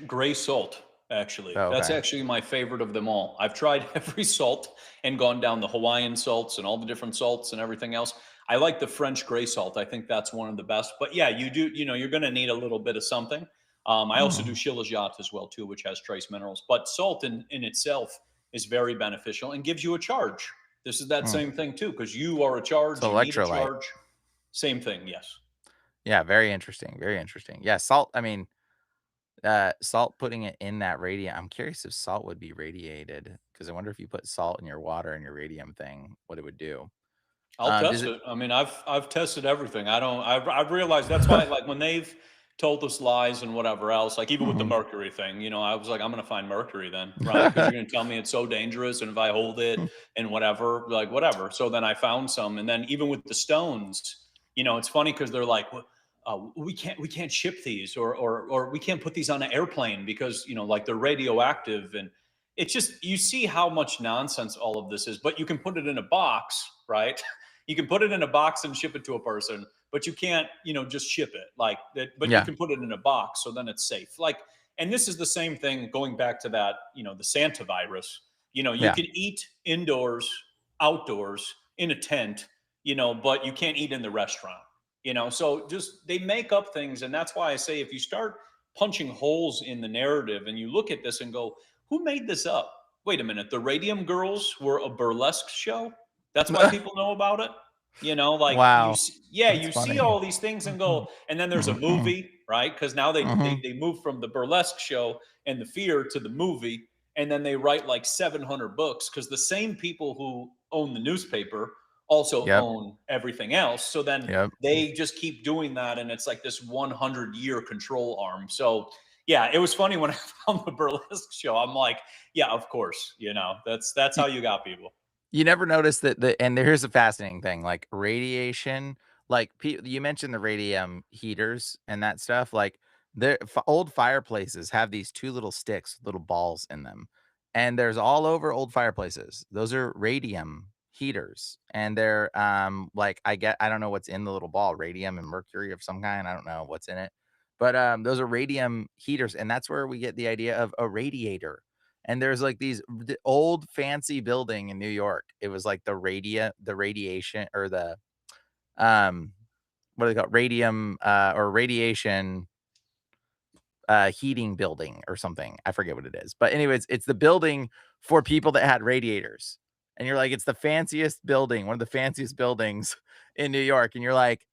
gray salt. Actually, Oh, that's okay. actually my favorite of them all. I've tried every salt and gone down the Hawaiian salts and all the different salts and everything else. I like the French gray salt. I think that's one of the best. But yeah, you do. You know, you're going to need a little bit of something. I also do Mhm. shilajit as well too, which has trace minerals. But salt in itself is very beneficial and gives you a charge. This is that Mm. same thing too, because you are a It's charge. You need a electrolyte. charge. Same thing. Yes. Yeah, very interesting. Very interesting. Yeah, salt. I mean, salt putting it in that radium. I'm curious if salt would be radiated because I wonder if you put salt in your water and your radium thing, what it would do. I'll Does test it? it. I mean, I've tested everything. I don't. I've realized that's why. Like when they've told us lies and whatever else, like even with the Mhm. mercury thing, you know, I was like, I'm gonna find mercury then, right? Because you're gonna tell me it's so dangerous, and if I hold it and whatever, like whatever. So then I found some, and then even with the stones, you know, it's funny because they're like, well, we can't ship these, or we can't put these on an airplane because you know, like they're radioactive, and it's just you see how much nonsense all of this is. But you can put it in a box, right? You can put it in a box and ship it to a person, but you can't, you know, just ship it like that. But you Yeah. can put it in a box, so then it's safe. Like, and this is the same thing going back to that, you know, the Santa virus. You know, you Yeah. can eat indoors, outdoors, in a tent, you know, but you can't eat in the restaurant. You know, so just they make up things, and that's why I say if you start punching holes in the narrative and you look at this and go, who made this up? Wait a minute, the Radium Girls were a burlesque show. That's why people know about it. You know, like Wow. yeah, That's you see funny. all these things and go, Mhm. and then there's a Mhm. movie, right? Because now they, they Mhm. they move from the burlesque show and the fear to the movie, and then they write like 700 books because the same people who own the newspaper also Yep. own everything else. So then Yep. they just keep doing that, and it's like this 100-year control arm. So yeah, it was funny when I found the burlesque show. I'm like, yeah, of course, you know, that's how you got people. You never noticed that and here's a fascinating thing, like radiation, like you mentioned the radium heaters and that stuff, like the old fireplaces have these two little sticks, little balls in them. And there's all over old fireplaces. Those are radium heaters. And they're like I don't know what's in the little ball, radium and mercury of some kind. I don't know what's in it. But those are radium heaters, and that's where we get the idea of a radiator. And there's like these old fancy building in New York. It was like the radiation or the um what do they call it? Radium or radiation heating building or something. I forget what it is. But anyways, it's the building for people that had radiators. And you're like, it's the fanciest building, one of the fanciest buildings in New York. And you're like,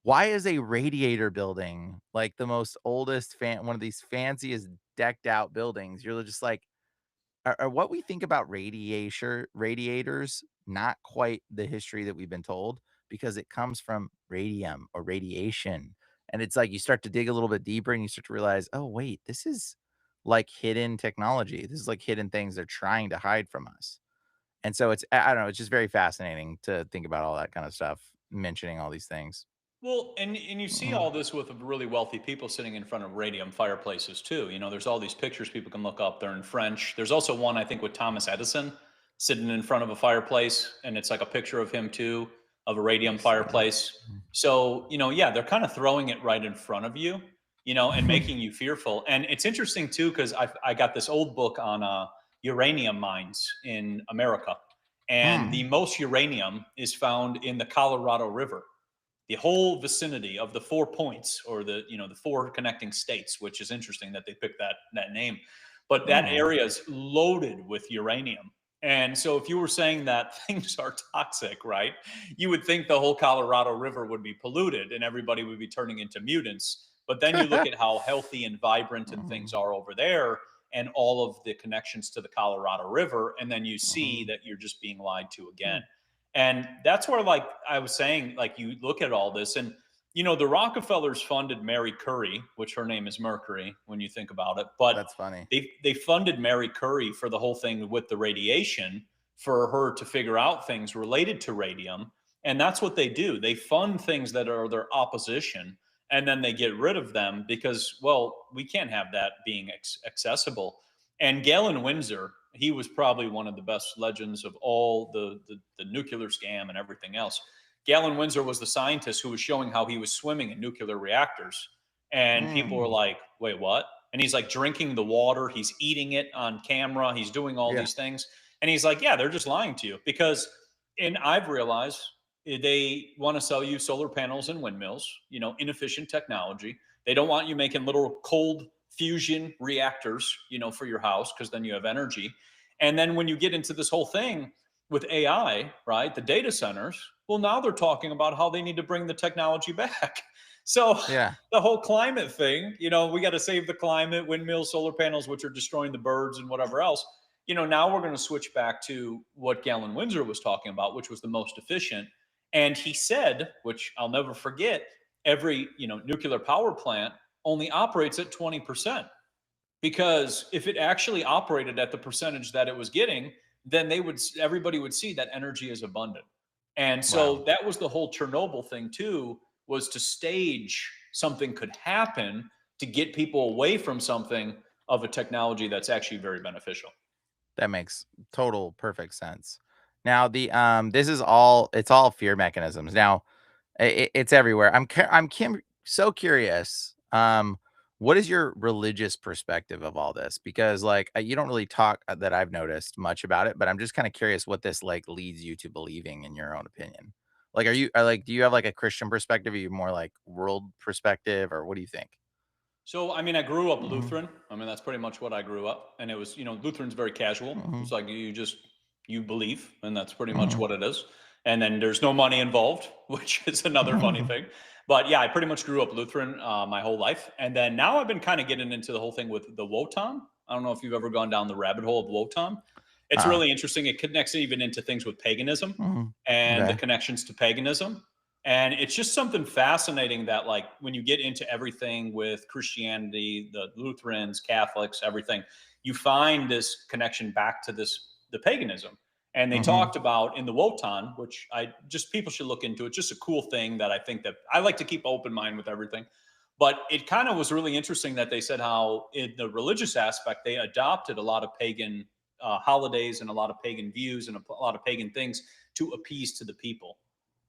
why is a radiator building like the most oldest one of these fanciest decked out buildings? You're just like, are what we think about radiators not quite the history that we've been told because it comes from radium or radiation. And it's like you start to dig a little bit deeper and you start to realize, oh, wait, this is like hidden technology. This is like hidden things they're trying to hide from us. And so I don't know, it's just very fascinating to think about all that kind of stuff, mentioning all these things. Well, and you see Mhm. all this with really wealthy people sitting in front of radium fireplaces too. You know, there's all these pictures people can look up. They're in French. There's also one I think with Thomas Edison sitting in front of a fireplace, and it's like a picture of him too, of a Let radium me see. fireplace. So yeah, they're kind of throwing it right in front of you, and Mhm. making you fearful. And it's interesting too because I got this old book on uranium mines in America, and the Hmm. most uranium is found in the Colorado River, the whole vicinity of the 4 points, or the four connecting states, which is interesting that they picked that name. But that Hmm. area is loaded with uranium. And so if you were saying that things are toxic, right, you would think the whole Colorado River would be polluted and everybody would be turning into mutants. But then you look at how healthy and vibrant and things Mhm. are over there, and all of the connections to the Colorado River, and then you see Mhm. that you're just being lied to Hmm. again. And that's where, like I was saying, like you look at all this, and the Rockefellers funded Mary Curie, which her name is Mercury when you think about it. But That's funny. they funded Mary Curie for the whole thing with the radiation, for her to figure out things related to radium. And that's what they do. They fund things that are their opposition, and then they get rid of them because, well, we can't have that being accessible. And Galen Windsor, he was probably one of the best legends of all the nuclear scam and everything else. Galen Windsor was the scientist who was showing how he was swimming in nuclear reactors. And people were Mm. like, wait, what? And he's like drinking the water, he's eating it on camera, he's doing all Yeah. these things. And he's like, yeah, they're just lying to you. Because, and I've realized, they want to sell you solar panels and windmills, inefficient technology. They don't want you making little cold fusion reactors, for your house, because then you have energy. And then when you get into this whole thing with AI, right, the data centers, well, now they're talking about how they need to bring the technology back. So Yeah. the whole climate thing, we got to save the climate, windmills, solar panels, which are destroying the birds and whatever else. Now we're going to switch back to what Galen Windsor was talking about, which was the most efficient. And he said, which I'll never forget, every nuclear power plant only operates at 20%, because if it actually operated at the percentage that it was getting, then everybody would see that energy is abundant. And Wow. so that was the whole Chernobyl thing too, was to stage something could happen to get people away from something of a technology that's actually very beneficial. That makes total perfect sense. Now this is all fear mechanisms. Now it's everywhere. So curious. What is your religious perspective of all this? Because like you don't really talk that I've noticed much about it, but I'm just kind of curious what this like leads you to believing in your own opinion. Like, do you have like a Christian perspective? Are you more like world perspective, or what do you think? So, I mean, I grew up Hmm. Lutheran. I mean, that's pretty much what I grew up. And it was, Lutheran's very casual. Hmm. It's like you believe, and that's pretty much Hmm. what it is. And then there's no money involved, which is another funny thing. But yeah, I pretty much grew up Lutheran my whole life. And then now I've been kind of getting into the whole thing with the Wotan. I don't know if you've ever gone down the rabbit hole of Wotan. It's Uh, really interesting. It connects even into things with paganism mhm. and the Okay. connections to paganism. And it's just something fascinating that, like, when you get into everything with Christianity, the Lutherans, Catholics, everything, you find this connection back to the paganism. And they Hmm. talked about in the Wotan, which people should look into. It's just a cool thing that I think that I like to keep open mind with everything. But it kind of was really interesting that they said how, in the religious aspect, they adopted a lot of pagan holidays and a lot of pagan views and a lot of pagan things to appease to the people.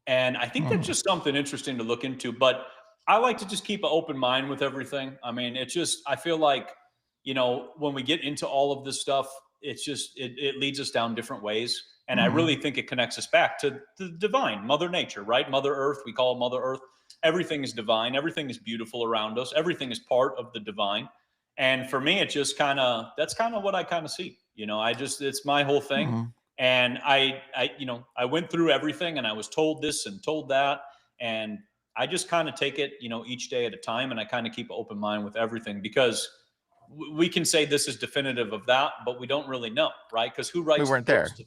And I think that's Hmm. just something interesting to look into. But I like to just keep an open mind with everything. I mean, I feel like, when we get into all of this stuff, it leads us down different ways. And I Hmm. really think it connects us back to the divine, Mother Nature, right? Mother Earth, we call it Mother Earth. Everything is divine. Everything is beautiful around us. Everything is part of the divine. And for me, that's kind of what I kind of see. It's my whole thing. Hmm. And I went through everything, and I was told this and told that. And I just kind of take it, each day at a time. And I kind of keep an open mind with everything, because we can say this is definitive of that, but we don't really know, right? Because who We writes the weren't books there.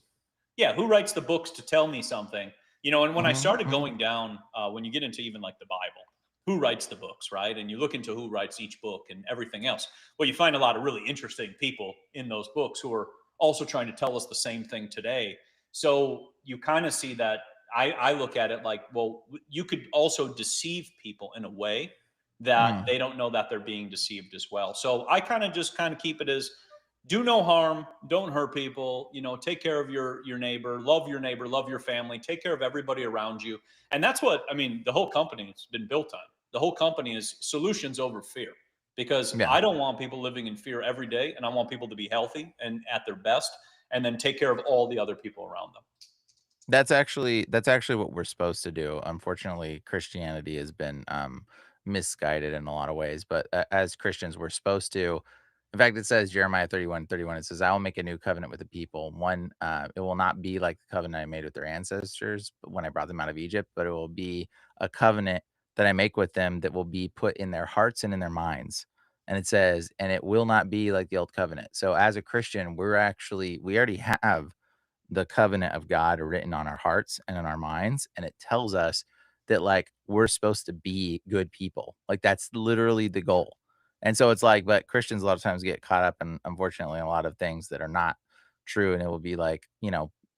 yeah, who writes the books to tell me something? And when I Hmm. started Hmm. going down, when you get into even like the Bible, who writes the books, right? And you look into who writes each book and everything else. Well, you find a lot of really interesting people in those books who are also trying to tell us the same thing today. So you kind of see that I look at it like, well, you could also deceive people in a way that Mm. they don't know that they're being deceived as well. So I kind of keep it as do no harm, don't hurt people, take care of your neighbor, love your family, take care of everybody around you. And that's what, I mean, the whole company has been built on. The whole company is solutions over fear, because Yeah. I don't want people living in fear every day, and I want people to be healthy and at their best, and then take care of all the other people around them. That's actually what we're supposed to do. Unfortunately, Christianity has been misguided in a lot of ways, but as Christians, we're supposed to. In fact, it says Jeremiah 31:31. It says, "I will make a new covenant with the people. One, it will not be like the covenant I made with their ancestors when I brought them out of Egypt, but it will be a covenant that I make with them that will be put in their hearts and in their minds." And it says, "And it will not be like the old covenant." So, as a Christian, we already have the covenant of God written on our hearts and in our minds. And it tells us that like we're supposed to be good people. Like that's literally the goal. And so it's like, but Christians a lot of times get caught up in, unfortunately, a lot of things that are not true. And it will be like,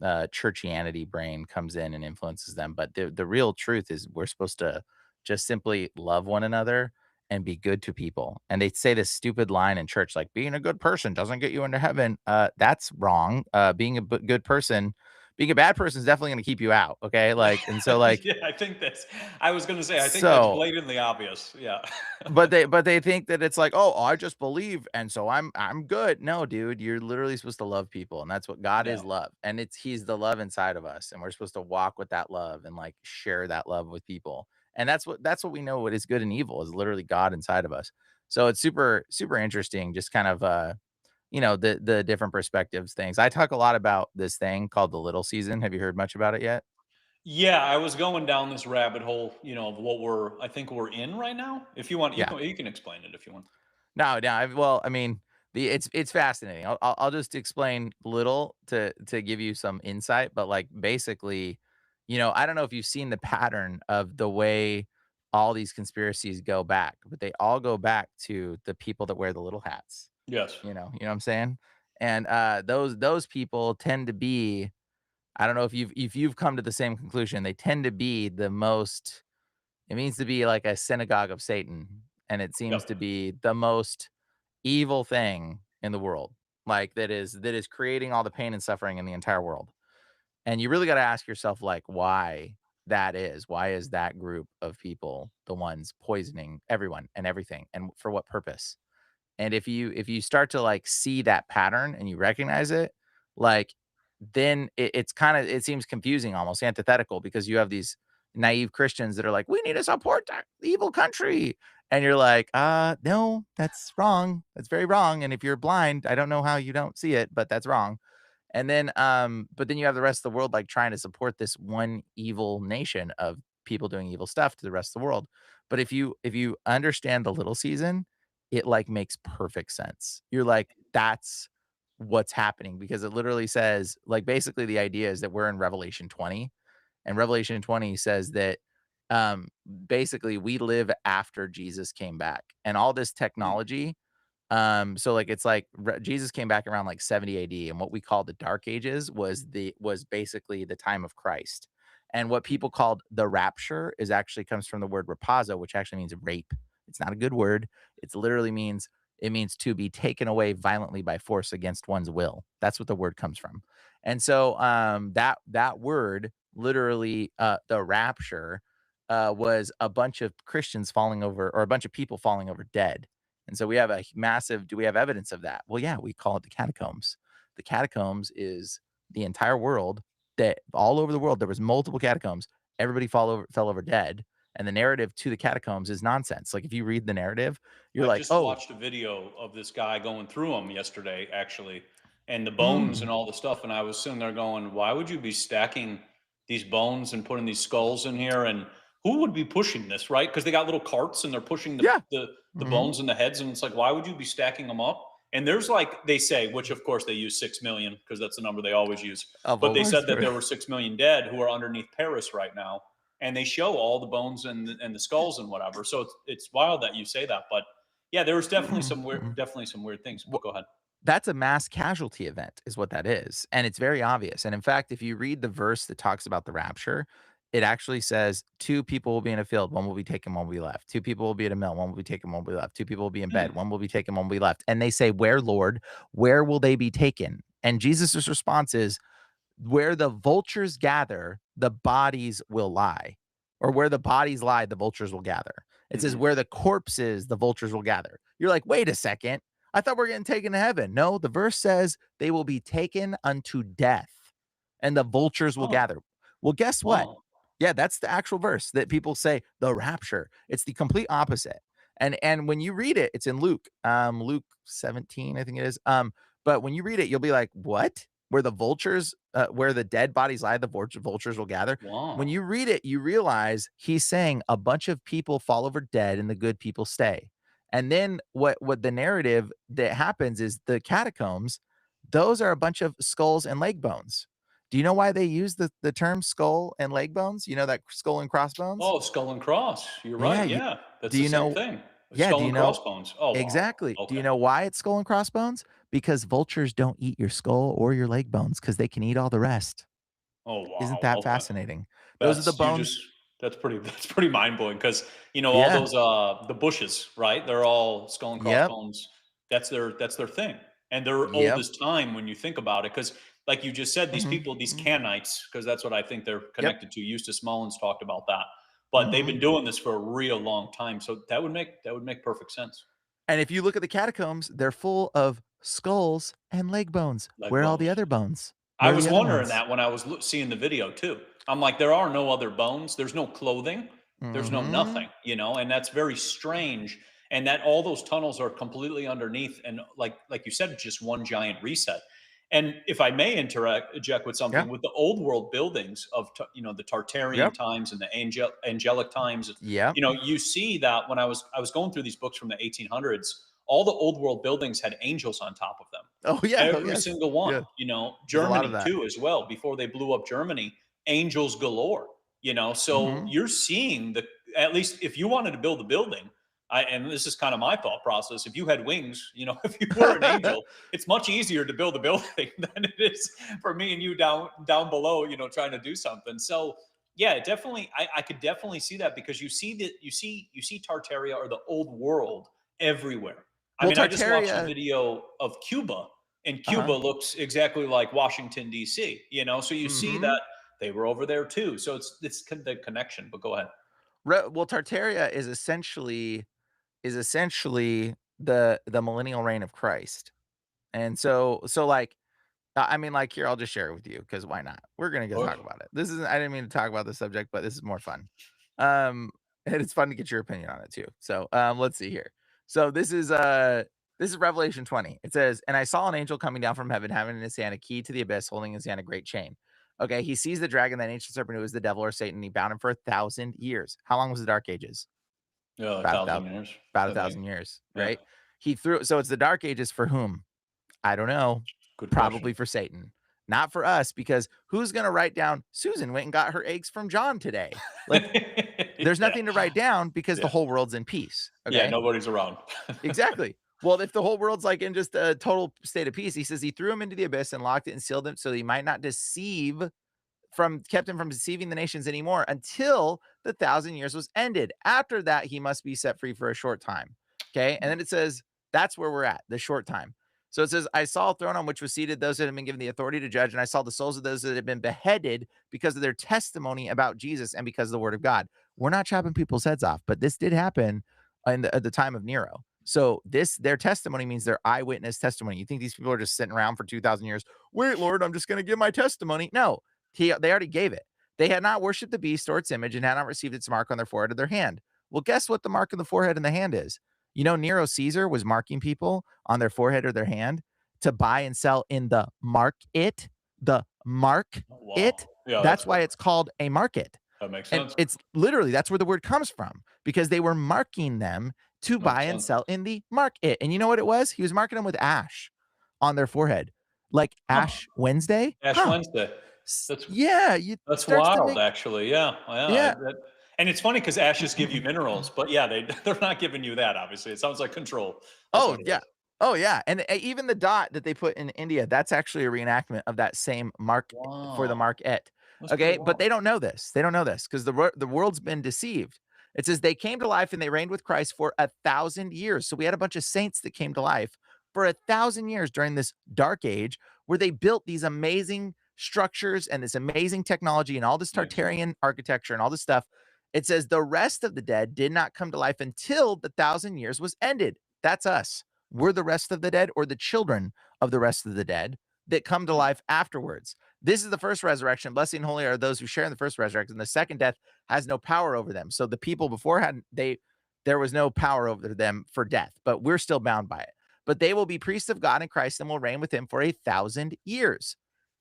churchianity brain comes in and influences them. But the real truth is we're supposed to just simply love one another and be good to people. And they say this stupid line in church, like being a good person doesn't get you into heaven. That's wrong. Being a good person, being a bad person is definitely going to keep you out. Okay. Like, and so like, Yeah, I was going to say, I think that's so, blatantly obvious. Yeah. but they think that it's like, oh, I just believe. And so I'm good. No, dude, you're literally supposed to love people. And that's what God Yeah. is, love. And he's the love inside of us. And we're supposed to walk with that love and like share that love with people. And that's what we know what is good and evil is literally God inside of us. So it's super, super interesting, just kind of the different perspectives things. I talk a lot about this thing called the little season. Have you heard much about it yet? Yeah, I was going down this rabbit hole, of what I think we're in right now. If you want, Yeah. you can explain it if you want. No, no. Well, I mean, it's fascinating. I'll just explain little to give you some insight, but like basically, I don't know if you've seen the pattern of the way all these conspiracies go back, but they all go back to the people that wear the little hats. Yes. You know what I'm saying? And those people tend to be, I don't know if you've come to the same conclusion, they tend to be the most, it means to be like a synagogue of Satan, and it seems to Yep. be the most evil thing in the world, like that is creating all the pain and suffering in the entire world. And you really got to ask yourself, like, why that is. Why is that group of people the ones poisoning everyone and everything, and for what purpose? And if you start to like see that pattern and you recognize it, like then it seems confusing, almost antithetical, because you have these naive Christians that are like, we need to support the evil country. And you're like, no, that's wrong. That's very wrong. And if you're blind, I don't know how you don't see it, but that's wrong. And then, but then you have the rest of the world like trying to support this one evil nation of people doing evil stuff to the rest of the world. But if you understand the little season, it like makes perfect sense. You're like, that's what's happening, because it literally says, like, basically the idea is that we're in Revelation 20, and Revelation 20 says that um basically we live after Jesus came back, and all this Mm. technology, so like it's like Jesus came back around like 70 AD, and what we call the Dark Ages was basically the time of Christ. And what people called the rapture is actually comes from the word rapazo, which actually means rape. It's not a good word. It means to be taken away violently by force against one's will. That's what the word comes from. And so that word literally, the rapture, was a bunch of Christians falling over, or a bunch of people falling over dead. And so we have a massive, do we have evidence of that? Well, yeah, we call it the catacombs. The catacombs is the entire world, that all over the world, there was multiple catacombs. Everybody fell over dead. And the narrative to the catacombs is nonsense. Like if you read the narrative, you're I like, just oh, watched a video of this guy going through them yesterday, actually, and the bones and mm, all the stuff. And I was sitting there going, why would you be stacking these bones and putting these skulls in here? And who would be pushing this, right? Because they got little carts and they're pushing yeah. the Hmm. bones and the heads. And it's like, why would you be stacking them up? And there's like, they say, which of course they use 6 million because that's the number they always use. Of But all they our said that story. there were 6 million dead who are underneath Paris right now. And they show all the bones and the skulls and whatever. So it's wild that you say that. But yeah, there was definitely some weird things. But go ahead. That's a mass casualty event is what that is, and it's very obvious, and in fact, if you read the verse that talks about the rapture, it actually says, 2 people will be in a field, 1 will be taken, 1 will be left. 2 people will be at a mill, 1 will be taken, 1 will be left. 2 people will be in bed, 1 will be taken, 1 will be left, and they say, "Where, Lord? Where will they be taken?" And Jesus' response is, "Where the vultures gather, the bodies will lie." Or where the bodies lie, the vultures will gather. It says, where the corpses, the vultures will gather. You're like, wait a second. I thought we're getting taken to heaven. No, the verse says they will be taken unto death and the vultures will Oh, gather. Well, guess what? wow. Yeah, that's the actual verse that people say the rapture. It's the complete opposite. And when you read it, it's in Luke, Luke 17, I think it is. But when you read it, you'll be like, what? Where the vultures, where the dead bodies lie, the vultures will gather. When Wow. you read it, you realize he's saying a bunch of people fall over dead and the good people stay. And then what the narrative that happens is the catacombs, those are a bunch of skulls and leg bones. Do you know why they use the term skull and leg bones? You know that skull and crossbones? Oh, skull and cross. You're Yeah, right. Yeah, that's do the you same know thing. yeah, do Skull you and know crossbones. Oh, wow. exactly. Do you Okay. know why it's skull and crossbones? Because vultures don't eat your skull or your leg bones because they can eat all the rest. Oh, Isn't wow. that Okay. fascinating? Those are the bones. That's pretty that's pretty mind blowing because all Yeah. those the bushes, right? They're all skull and Yep. crossbones. That's their thing. And they're old Yep. as time when you think about it. Because like you just said, these Mhm. people, these Mhm. Canites, because that's what I think they're Yep. connected to. Eustace Mullins talked about that. But they've Mhm. been doing this for a real long time. So that would make perfect sense. And if you look at the catacombs, they're full of skulls and leg bones. Leg Where are all the bones. other bones? I Where are was the other wondering ones? that when I was seeing the video too. I'm like, there are no other bones. There's no clothing. There's no Mhm. nothing, and that's very strange. And that all those tunnels are completely underneath, and like you said, it's just one giant reset. And if I may interject with Yeah. something, with the old world buildings of the Tartarian Yep. times and the angelic times, Yep. you see that when I was going through these books from the 1800s, all the old world buildings had angels on top of them. Oh, yeah. Oh, Every yes. single one, Yeah. There's a lot of Germany that. too, as well. Before they blew up Germany, angels galore. So Mhm. you're seeing at least if you wanted to build a building, and this is kind of my thought process. If you had wings, if you were an angel, it's much easier to build a building than it is for me and you down below, trying to do something. So yeah, definitely, I could definitely see that because you see Tartaria or the old world everywhere. I Well, mean, I just watched a Tartaria video of Cuba, and Cuba uh-huh. looks exactly like Washington D.C. So you see Mhm. that they were over there too. So it's the connection. But go ahead. Well, Tartaria is essentially the millennial reign of Christ. And so like I mean, like, here, I'll just share it with you because why not? We're gonna go talk Oh, about it. This is I didn't mean to talk about the subject, but this is more fun. And it's fun to get your opinion on it too. So, let's see here. So this is Revelation 20. It says, "And I saw an angel coming down from heaven, having in his hand a key to the abyss, holding in his hand a great chain." Okay, he sees the dragon, that ancient serpent who is the devil or Satan. He bound him for 1,000 years. How long was the Dark Ages? yeah, a About a thousand thousand, years. about a I think. thousand years, Yeah. right? He threw so it's the Dark Ages for whom? I don't know. Good question. Probably for Satan. Not for us, because who's gonna write down Susan went and got her eggs from John today? Like, there's Yeah. nothing to write down because the Yeah. whole world's in peace. Yeah. Okay. Nobody's around. Exactly. Well, if the whole world's like in just a total state of peace, he says he threw him into the abyss and locked it and sealed him so he might not kept him from deceiving the nations anymore until the 1,000 years was ended. After that, he must be set free for a short time. Okay. And then it says that's where we're at, the short time. So it says, I saw a throne on which was seated those that had been given the authority to judge, and I saw the souls of those that had been beheaded because of their testimony about Jesus and because of the word of God. We're not chopping people's heads off, but this did happen at the time of Nero. So their testimony means their eyewitness testimony. You think these people are just sitting around for 2,000 years? Wait, Lord, I'm just going to give my testimony. No, they already gave it. They had not worshipped the beast or its image and had not received its mark on their forehead or their hand. Well, guess what the mark of the forehead and the hand is? Nero Caesar was marking people on their forehead or their hand to buy and sell in the market. The mark Oh, wow. it. Yeah, That's why it's called a market. that makes And sense. it's literally that's where the word comes from because they were marking them to buy Makes and sense. sell in the market. And you know what it was? He was marking them with ash on their forehead, like Huh. Ash Wednesday. Ash Wednesday. That's Yeah, it That's starts to wild, make actually. Yeah, yeah. yeah. And it's funny because ashes give you minerals, but yeah, they're not giving you that. Obviously, it sounds like control. That's Oh, what it yeah. is. Oh yeah, and even the dot that they put in India, that's actually a reenactment of that same mark for the Wow. mark et. That's Okay, pretty but wild. they don't know this. They don't know this because the world's been deceived. It says they came to life and they reigned with Christ for 1,000 years. So we had a bunch of saints that came to life for 1,000 years during this dark age where they built these amazing structures and this amazing technology and all this Yeah. Tartarian architecture and all this stuff. It says the rest of the dead did not come to life until the 1,000 years was ended. That's us. We're the rest of the dead or the children of the rest of the dead that come to life afterwards. This is the first resurrection. Blessed and holy are those who share in the first resurrection. The second death has no power over them. So the people beforehand, there was no power over them for death, but we're still bound by it. But they will be priests of God in Christ and will reign with him for 1,000 years.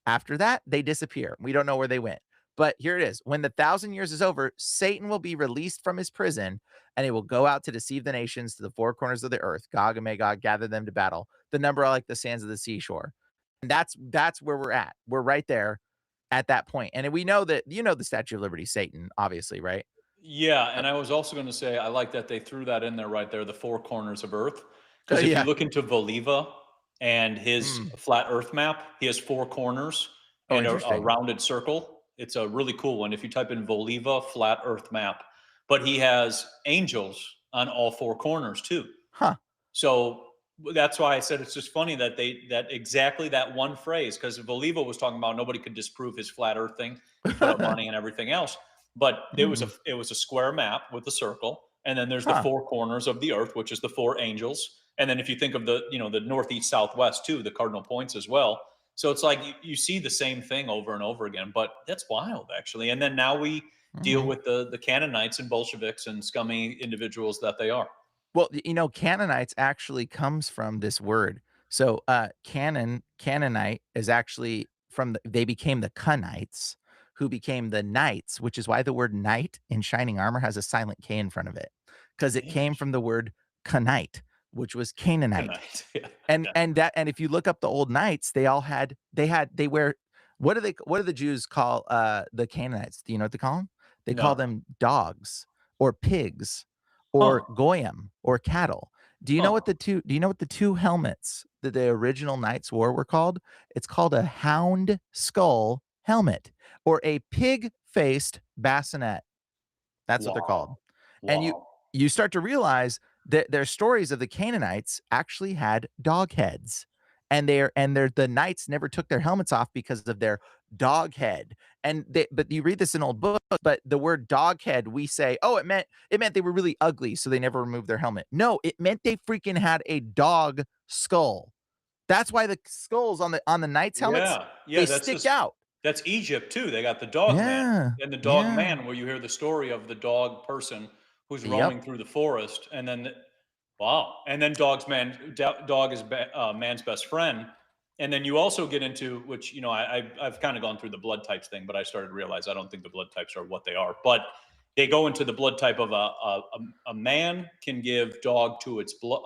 After that, they disappear. We don't know where they went. But here it is. When the 1,000 years is over, Satan will be released from his prison and he will go out to deceive the nations to the four corners of the earth. Gog and Magog gather them to battle. The number are like the sands of the seashore. And that's where we're at. We're right there at that point. And we know that, you know, the Statue of Liberty, Satan, obviously, right? Yeah, and I was also going to say I like that they threw that in there right there, the four corners of Earth. Because if you Yeah. look into Voliva and his Mm. flat Earth map, he has four corners Oh, and a interesting. rounded circle. It's a really cool one if you type in Voliva flat Earth map. But he has angels on all four corners too. Huh. So that's why I said it's just funny that that exactly that one phrase, because Voliva was talking about nobody could disprove his flat Earth thing. He put up money and everything else. But it was a square map with a circle, and then there's the Huh. four corners of the earth, which is the four angels. And then if you think of the the northeast, southwest too, the cardinal points as well. So it's like you see the same thing over and over again. But that's wild, actually. And then now we deal with the Canaanites and Bolsheviks and scummy individuals that they are. Well, you know, Canaanites actually comes from this word. So Canaanite is actually from they became the Cunites, who became the knights, which is why the word knight in shining armor has a silent K in front of it. Because it came from the word Canaanite, which was Canaanite. Yeah. And if you look up the old knights, they wear what do the Jews call the Canaanites? Do you know what they call them? They call No. them dogs or pigs or goyim or cattle. Do you know what the two helmets that the original knights wore were called? It's called a hound skull helmet or a pig-faced bassinet. That's what they're called. And you start to realize that their stories of the Canaanites actually had dog heads. And the knights never took their helmets off because of their dog head. But you read this in old books, but the word dog head, we say, oh, it meant they were really ugly, so they never removed their helmet. No, it meant they freaking had a dog skull. That's why the skulls on the knights' helmets, they stick out. That's Egypt too. They got the dog man and the dog man, where you hear the story of the dog person who's roaming through the forest, and then dog is man's best friend, and then you also get into which I've kind of gone through the blood types thing, but I started to realize I don't think the blood types are what they are, but they go into the blood type of a man can give dog to its blood.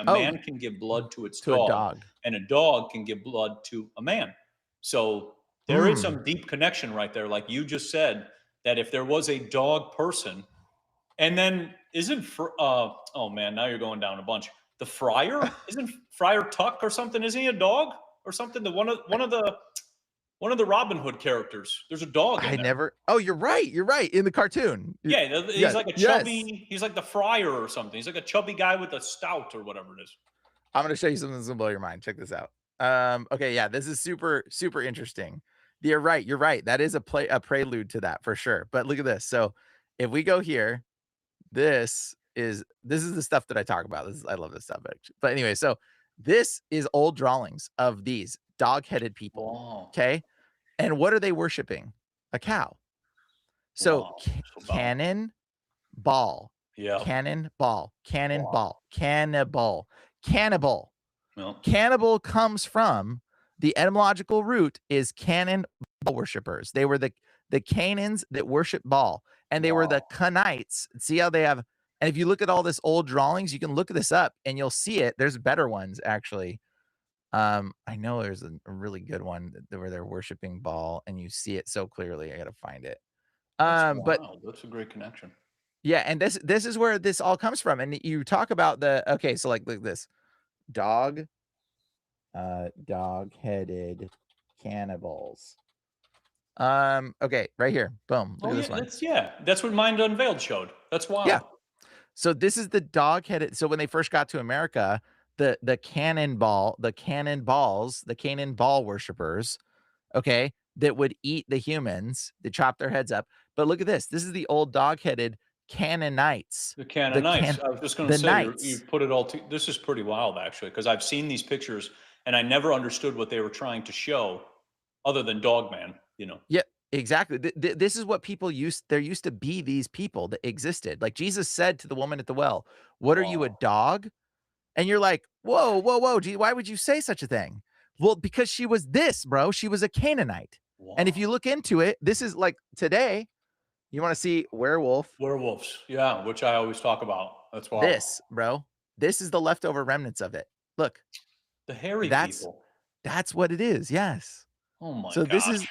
Man can give blood to its dog, and a dog can give blood to a man. So there is some deep connection right there, like you just said, that if there was a dog person, and then oh man, now you're going down a bunch. The friar isn't Friar Tuck or something? Isn't he a dog or something? One of the Robin Hood characters. There's a dog in there. Oh, you're right. You're right. In the cartoon. Yeah, he's like a chubby. He's like the friar or something. He's like a chubby guy with a stout or whatever it is. I'm going to show you something that's going to blow your mind. Check this out. Okay, yeah, this is super, super interesting. You're right. You're right. That is a prelude to that for sure. But look at this. So if we go here, this is the stuff that I talk about. I love this stuff. Actually. But anyway, so this is old drawings of these dog-headed people. Wow. Okay. And what are they worshiping? A cow. So cannon ball. Yeah. Cannon ball. Cannon ball. Cannibal. Cannibal. No. Cannibal comes from the etymological root is cannon ball worshippers. They were the Canaans that worship Baal, and they were the Cunites. See how they have, and if you look at all this old drawings, you can look this up and you'll see it. There's better ones actually. I know there's a really good one where they're worshiping Baal and you see it so clearly. I gotta find it. But that's a great connection. Yeah, and this is where this all comes from. And you talk about so like this. Dog-headed cannibals. Okay, right here. Boom. Look Oh at yeah, this one. that's what Mind Unveiled showed. That's wild. Yeah. So this is the dog-headed. So when they first got to America, the cannonball worshippers, okay, that would eat the humans, they chop their heads up. But look at this. This is the old dog-headed Canaanites. The Canaanites. I was just going to The say, you knights. put it all. This is pretty wild, actually, because I've seen these pictures and I never understood what they were trying to show, other than Dogman. You know. Yeah, exactly. This is what people used. There used to be these people that existed. Like Jesus said to the woman at the well, "What are you, a Wow. dog?" And you're like, "Whoa, whoa, whoa, gee, why would you say such a thing?" Well, because she was this, bro. She was a Canaanite. And if Wow. you look into it, this is like today. You want to see werewolf? Werewolves. Yeah, which I always talk about. That's wild. This, bro. This is the leftover remnants of it. Look, The hairy that's people. what it is. Yes. Oh my So this gosh. is,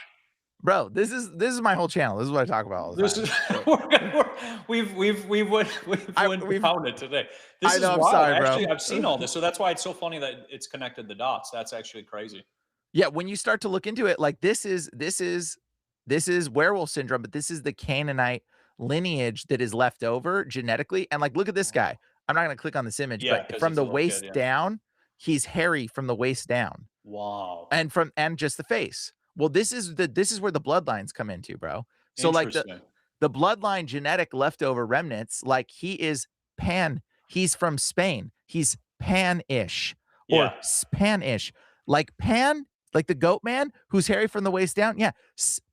bro. This is my whole channel. This is what I talk about all the This time. is So, we've went pound it today. This I is know. I'm wild. sorry, bro. Actually, I've seen all this, so that's why it's so funny that it's connected the dots. That's actually crazy. Yeah, when you start to look into it, like this is werewolf syndrome, but this is the Canaanite lineage that is left over genetically. And like, look at this guy. I'm not gonna click on this image, Yeah, but because from it's a the little kid. waist Yeah. down, he's hairy from the waist down, Wow. and just the face. Well, this is where the bloodlines come into, bro. So like Interesting. the bloodline genetic leftover remnants, like he's from Spain. He's Pan-ish or Yeah. Spanish. Like Pan, like the goat man who's hairy from the waist down. Yeah,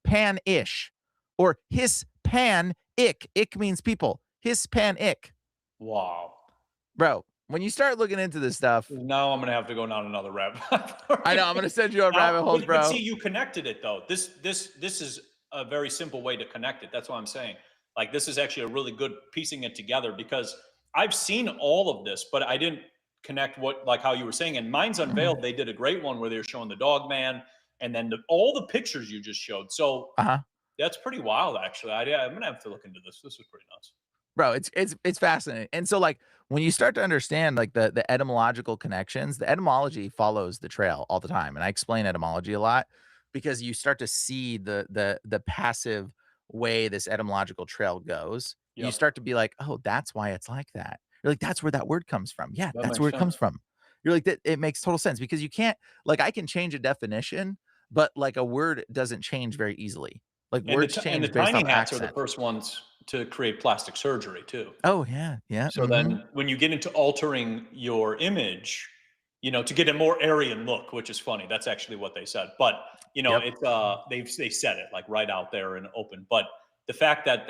Pan-ish. Or Hispanic. Ick means people. Hispanic. Wow. Bro, when you start looking into this stuff, Now I'm gonna have to go down another rabbit. I know I'm gonna send you on rabbit holes, but see, bro. you connected it though. This is a very simple way to connect it. That's what I'm saying. Like this is actually a really good piecing it together, because I've seen all of this, but I didn't connect what, like how you were saying. And Minds Unveiled, they did a great one where they were showing the dog man, and then all the pictures you just showed. So that's pretty wild, actually. I'm gonna have to look into this. This is pretty nuts. Bro, it's fascinating. And so like when you start to understand like the etymological connections, the etymology follows the trail all the time. And I explain etymology a lot because you start to see the passive way this etymological trail goes. You Yep. start to be like, "Oh, that's why it's like that." You're like, "That's where that word comes from." Yeah, That that's makes where it comes sense. from. You're like, "That it makes total sense," because you can't, like, I can change a definition, but like a word doesn't change very easily. Like And words the change based tiny off hats are the accent. first ones to create plastic surgery too. Oh yeah, yeah. So then when you get into altering your image, to get a more Aryan look, which is funny. That's actually what they said. But, Yep. it's they said it like right out there in open. But the fact that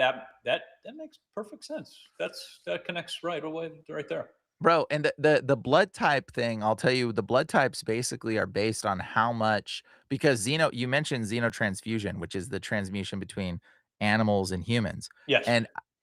makes perfect sense. That connects right away right there. Bro, and the blood type thing, I'll tell you, the blood types basically are based on how much, because you mentioned xenotransfusion, which is the transmutation between animals and humans. Yes.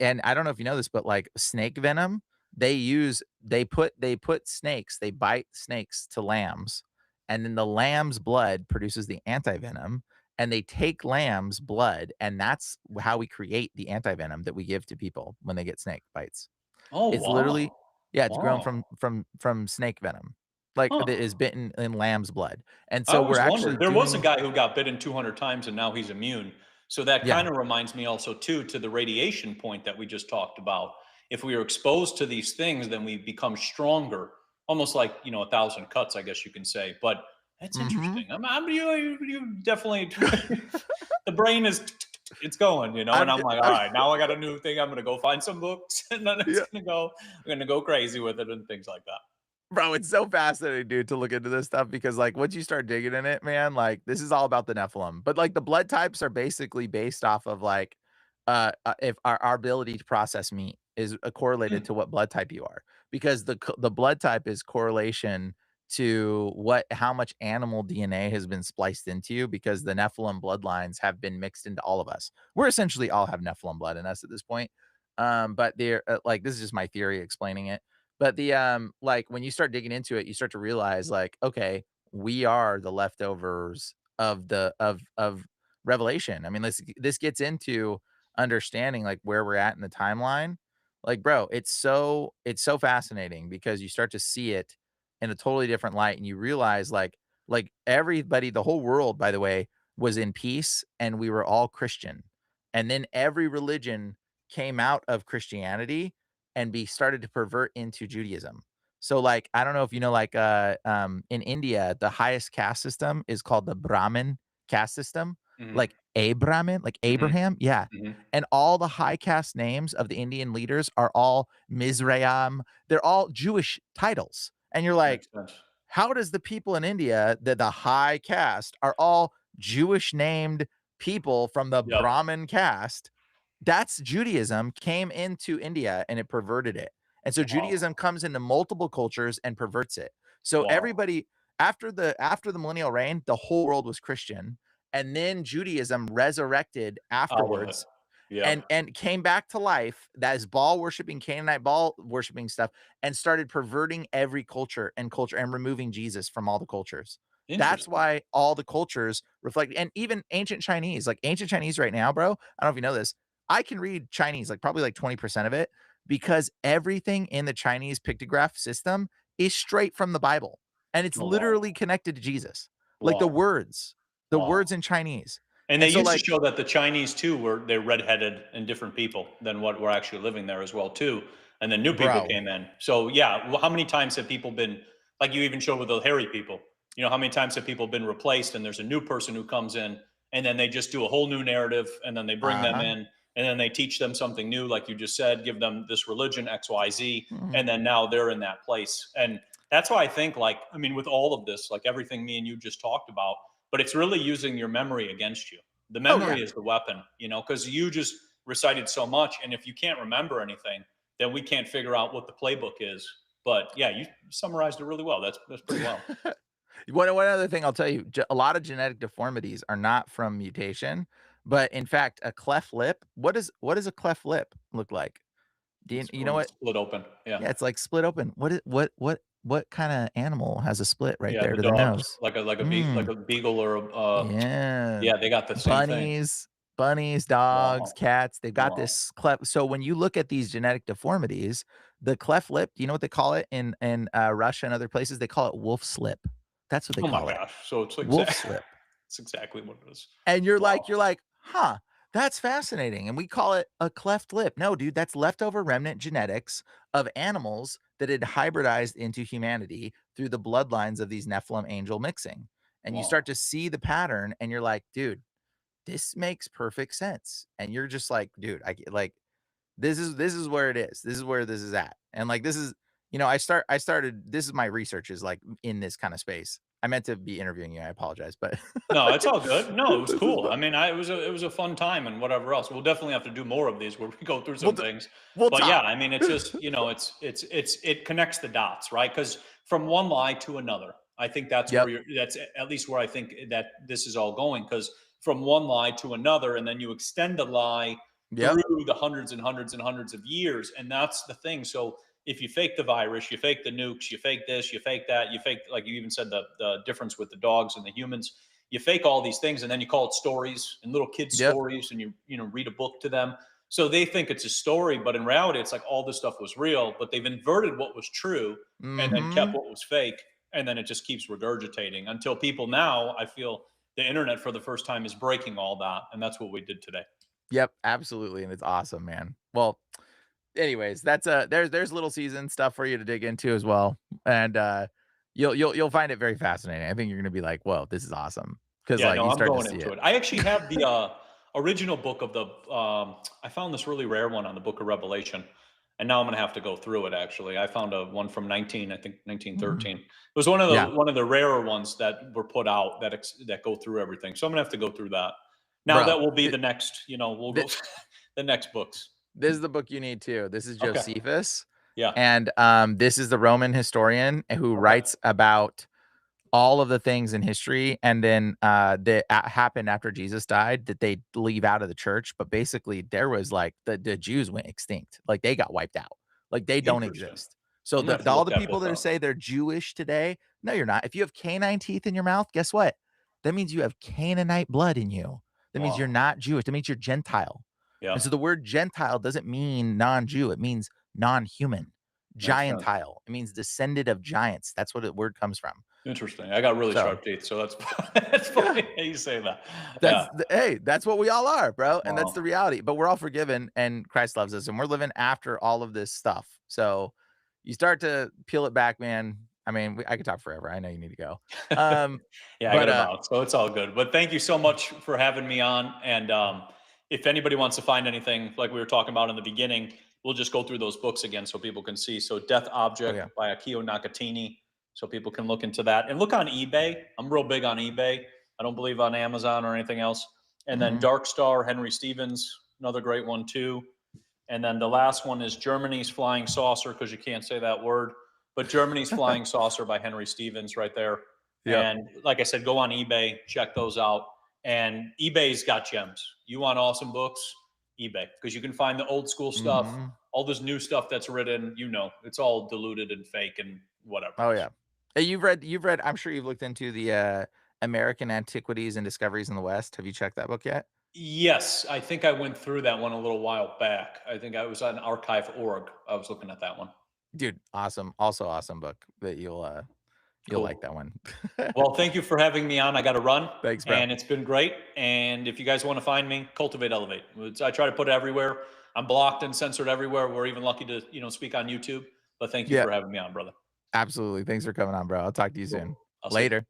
And I don't know if you know this, but like snake venom, they put snakes, they bite snakes to lambs, and then the lamb's blood produces the antivenom, and they take lamb's blood, and that's how we create the antivenom that we give to people when they get snake bites. Oh It's literally, wow. yeah, it's grown Wow. from snake venom, like, Huh. that is bitten in lamb's blood, and I so we're always actually wondered. There was a doing. guy who got bitten 200 times and now he's immune. So that Yeah. kind of reminds me also too to the radiation point that we just talked about. If we are exposed to these things, then we become stronger, almost like 1,000 cuts, I guess you can say. But that's Mhm. interesting. You definitely the brain is it's going, and I'm I'm j like, all right, now I got a new thing. I'm gonna go find some books, and then yeah. I'm gonna go crazy with it and things like that. Bro, it's so fascinating, dude, to look into this stuff because, like, once you start digging in it, man, like, this is all about the Nephilim. But, like, the blood types are basically based off of, like, if our ability to process meat is correlated Hmm. to what blood type you are, because the blood type is correlation to how much animal DNA has been spliced into you, because the Nephilim bloodlines have been mixed into all of us. We're essentially all have Nephilim blood in us at this point. But they're like, this is just my theory explaining it, but like when you start digging into it, you start to realize like, okay, we are the leftovers of Revelation. I mean, this gets into understanding like where we're at in the timeline. Like, bro, it's so fascinating because you start to see it in a totally different light, and you realize like everybody, the whole world, by the way, was in peace, and we were all Christian. And then every religion came out of Christianity and be started to pervert into Judaism. So like I don't know if you know, like in India, the highest caste system is called the Brahmin caste system, Mhm. like Abraham, like Mhm. Abraham, yeah. Mhm. And all the high caste names of the Indian leaders are all Mizraim. They're all Jewish titles. And you're like, Makes sense. how does the people in India, the high caste, are all Jewish named people from the Yep. Brahmin caste? That's Judaism came into India and it perverted it. And so Wow. Judaism comes into multiple cultures and perverts it. So Wow. everybody after the millennial reign, the whole world was Christian, and then Judaism resurrected Out of it. afterwards Yeah. and came back to life. That is Baal worshiping, Canaanite Baal worshiping stuff, and started perverting every culture and removing Jesus from all the cultures. That's Interesting. why all the cultures reflect, and even ancient Chinese, like ancient Chinese right now, bro. I don't know if you know this. I can read Chinese, like probably like 20% of it, because everything in the Chinese pictograph system is straight from the Bible. And it's Oh, wow. literally connected to Jesus. Like the Wow. words Wow. in Chinese. And they And so used to like show that the Chinese too they're redheaded and different people than what were actually living there as well too. And then new people bro, came in. So yeah, well, how many times have people been like you even showed with the hairy people? You know, how many times have people been replaced and there's a new person who comes in and then they just do a whole new narrative and then they bring them uh-huh. in and then they teach them something new, like you just said, give them this religion XYZ, Mhm. and then now they're in that place. And that's why I think, like, I mean, with all of this, like everything me and you just talked about, but it's really using your memory against you. The Oh yeah. memory is the weapon, you know, because you just recited so much. And if you can't remember anything, then we can't figure out what the playbook is. But yeah, you summarized it really well. That's pretty well. One other thing I'll tell you, a lot of genetic deformities are not from mutation, but in fact, a cleft lip. What does a cleft lip look like? It's You know when what? it's split open. Yeah. Yeah, it's like split open. What kind of animal has a split right Yeah. there The to their dogs, nose? like Mm, a beagle or yeah. yeah, they got the same thing. Bunnies, dogs, Wow. cats, they've got Wow. this cleft. So when you look at these genetic deformities, the cleft lip, do you know what they call it in Russia and other places? They call it wolf slip. That's what they Oh my call it. gosh. So it's Wolf slip. it's exactly what it is. And Wow. you're like, huh, that's fascinating. And we call it a cleft lip. No, dude, that's leftover remnant genetics of animals that had hybridized into humanity through the bloodlines of these Nephilim angel mixing. And you Wow. start to see the pattern and you're like, dude, this makes perfect sense. And you're just like, dude, I get like this is where it is. This is where this is at. And like this is, I started this is my research is like in this kind of space. I meant to be interviewing you. I apologize, but No, it's all good. No, it was this is cool. my I mean, it was a fun time and whatever else. We'll definitely have to do more of these where we go through we'll some t- things. we'll But yeah, talk. I mean, it's just it connects the dots, right? Because from one lie to another, I think that's Yep. that's at least where I think that this is all going. Because from one lie to another, and then you extend the lie Yep. through the hundreds and hundreds and hundreds of years, and that's the thing. So if you fake the virus, you fake the nukes, you fake this, you fake that, you fake like you even said the difference with the dogs and the humans, you fake all these things and then you call it stories and little kids Yep. stories and you know read a book to them, so they think it's a story, but in reality it's like all this stuff was real, but they've inverted what was true and then kept Mhm. what was fake, and then it just keeps regurgitating until people now, I feel, the internet for the first time is breaking all that, and that's what we did today. Yep, absolutely, and it's awesome, man. Well, anyways, that's there's little season stuff for you to dig into as well, and you'll find it very fascinating. I think you're gonna be like, "Whoa, this is awesome," because Yeah, like no, you I'm start to going see into it. it. I actually have the original book of the. I found this really rare one on the Book of Revelation, and now I'm gonna have to go through it. Actually, I found a one from 19, I think Mhm. 1913. It was one of Yeah, the rarer ones that were put out that that go through everything. So I'm gonna have to go through that. Now bro. that will be the next. You know, we'll go the next books. This is the book you need too. This is Okay. Josephus, Yeah. and this is the Roman historian who Okay. writes about all of the things in history and then that happened after Jesus died that they leave out of the church. But basically, there was like the Jews went extinct, like they got wiped out, like they don't Interesting. exist. So I'm gonna have to all look the that people book that up. say they're Jewish today, no, you're not. If you have canine teeth in your mouth, guess what? That means you have Canaanite blood in you. That means you're Wow. not Jewish. That means you're Gentile. Yeah. And so the word Gentile doesn't mean non-Jew, it means non-human. sense. Giantile. It means descended of giants. That's what the word comes from. Interesting. I got really So sharp teeth, so that's that's yeah, funny how you say that. that's Yeah. hey, that's what we all are, bro, and that's the Wow. reality. But we're all forgiven, and Christ loves us, and we're living after all of this stuff. So you start to peel it back, man. I mean, I could talk forever. I know you need to go. Um, Yeah, I got but to bounce, so it's all good. But thank you so much for having me on. And if anybody wants to find anything like we were talking about in the beginning, we'll just go through those books again so people can see. So, Death oh yeah, Object by Akio Nakatini, so people can look into that and look on eBay. I'm real big on eBay. I don't believe on Amazon or anything else. And then hmm Dark Star, Henry Stevens, another great one too. And then the last one is Germany's Flying Saucer, because you can't say that word, but Germany's Flying Saucer by Henry Stevens right there. yep. And like I said, go on eBay, check those out. And eBay's got gems. You want awesome books? eBay, because you can find the old school stuff, hmm all this new stuff that's written, it's all diluted and fake and whatever. Oh yeah. Hey, you've read. I'm sure you've looked into the American Antiquities and Discoveries in the West. Have you checked that book yet? Yes, I think I went through that one a little while back. I think I was on archive.org. I was looking at that one. Dude, awesome. Also awesome book that you'll like Cool. that one. Well, thank you for having me on. I got to run. Thanks, bro. And it's been great. And if you guys want to find me, Cultivate, Elevate. I try to put it everywhere. I'm blocked and censored everywhere. We're even lucky to, speak on YouTube. But thank you Yeah, for having me on, brother. absolutely. Thanks for coming on, bro. I'll talk to you Cool. soon. I'll see you. Later.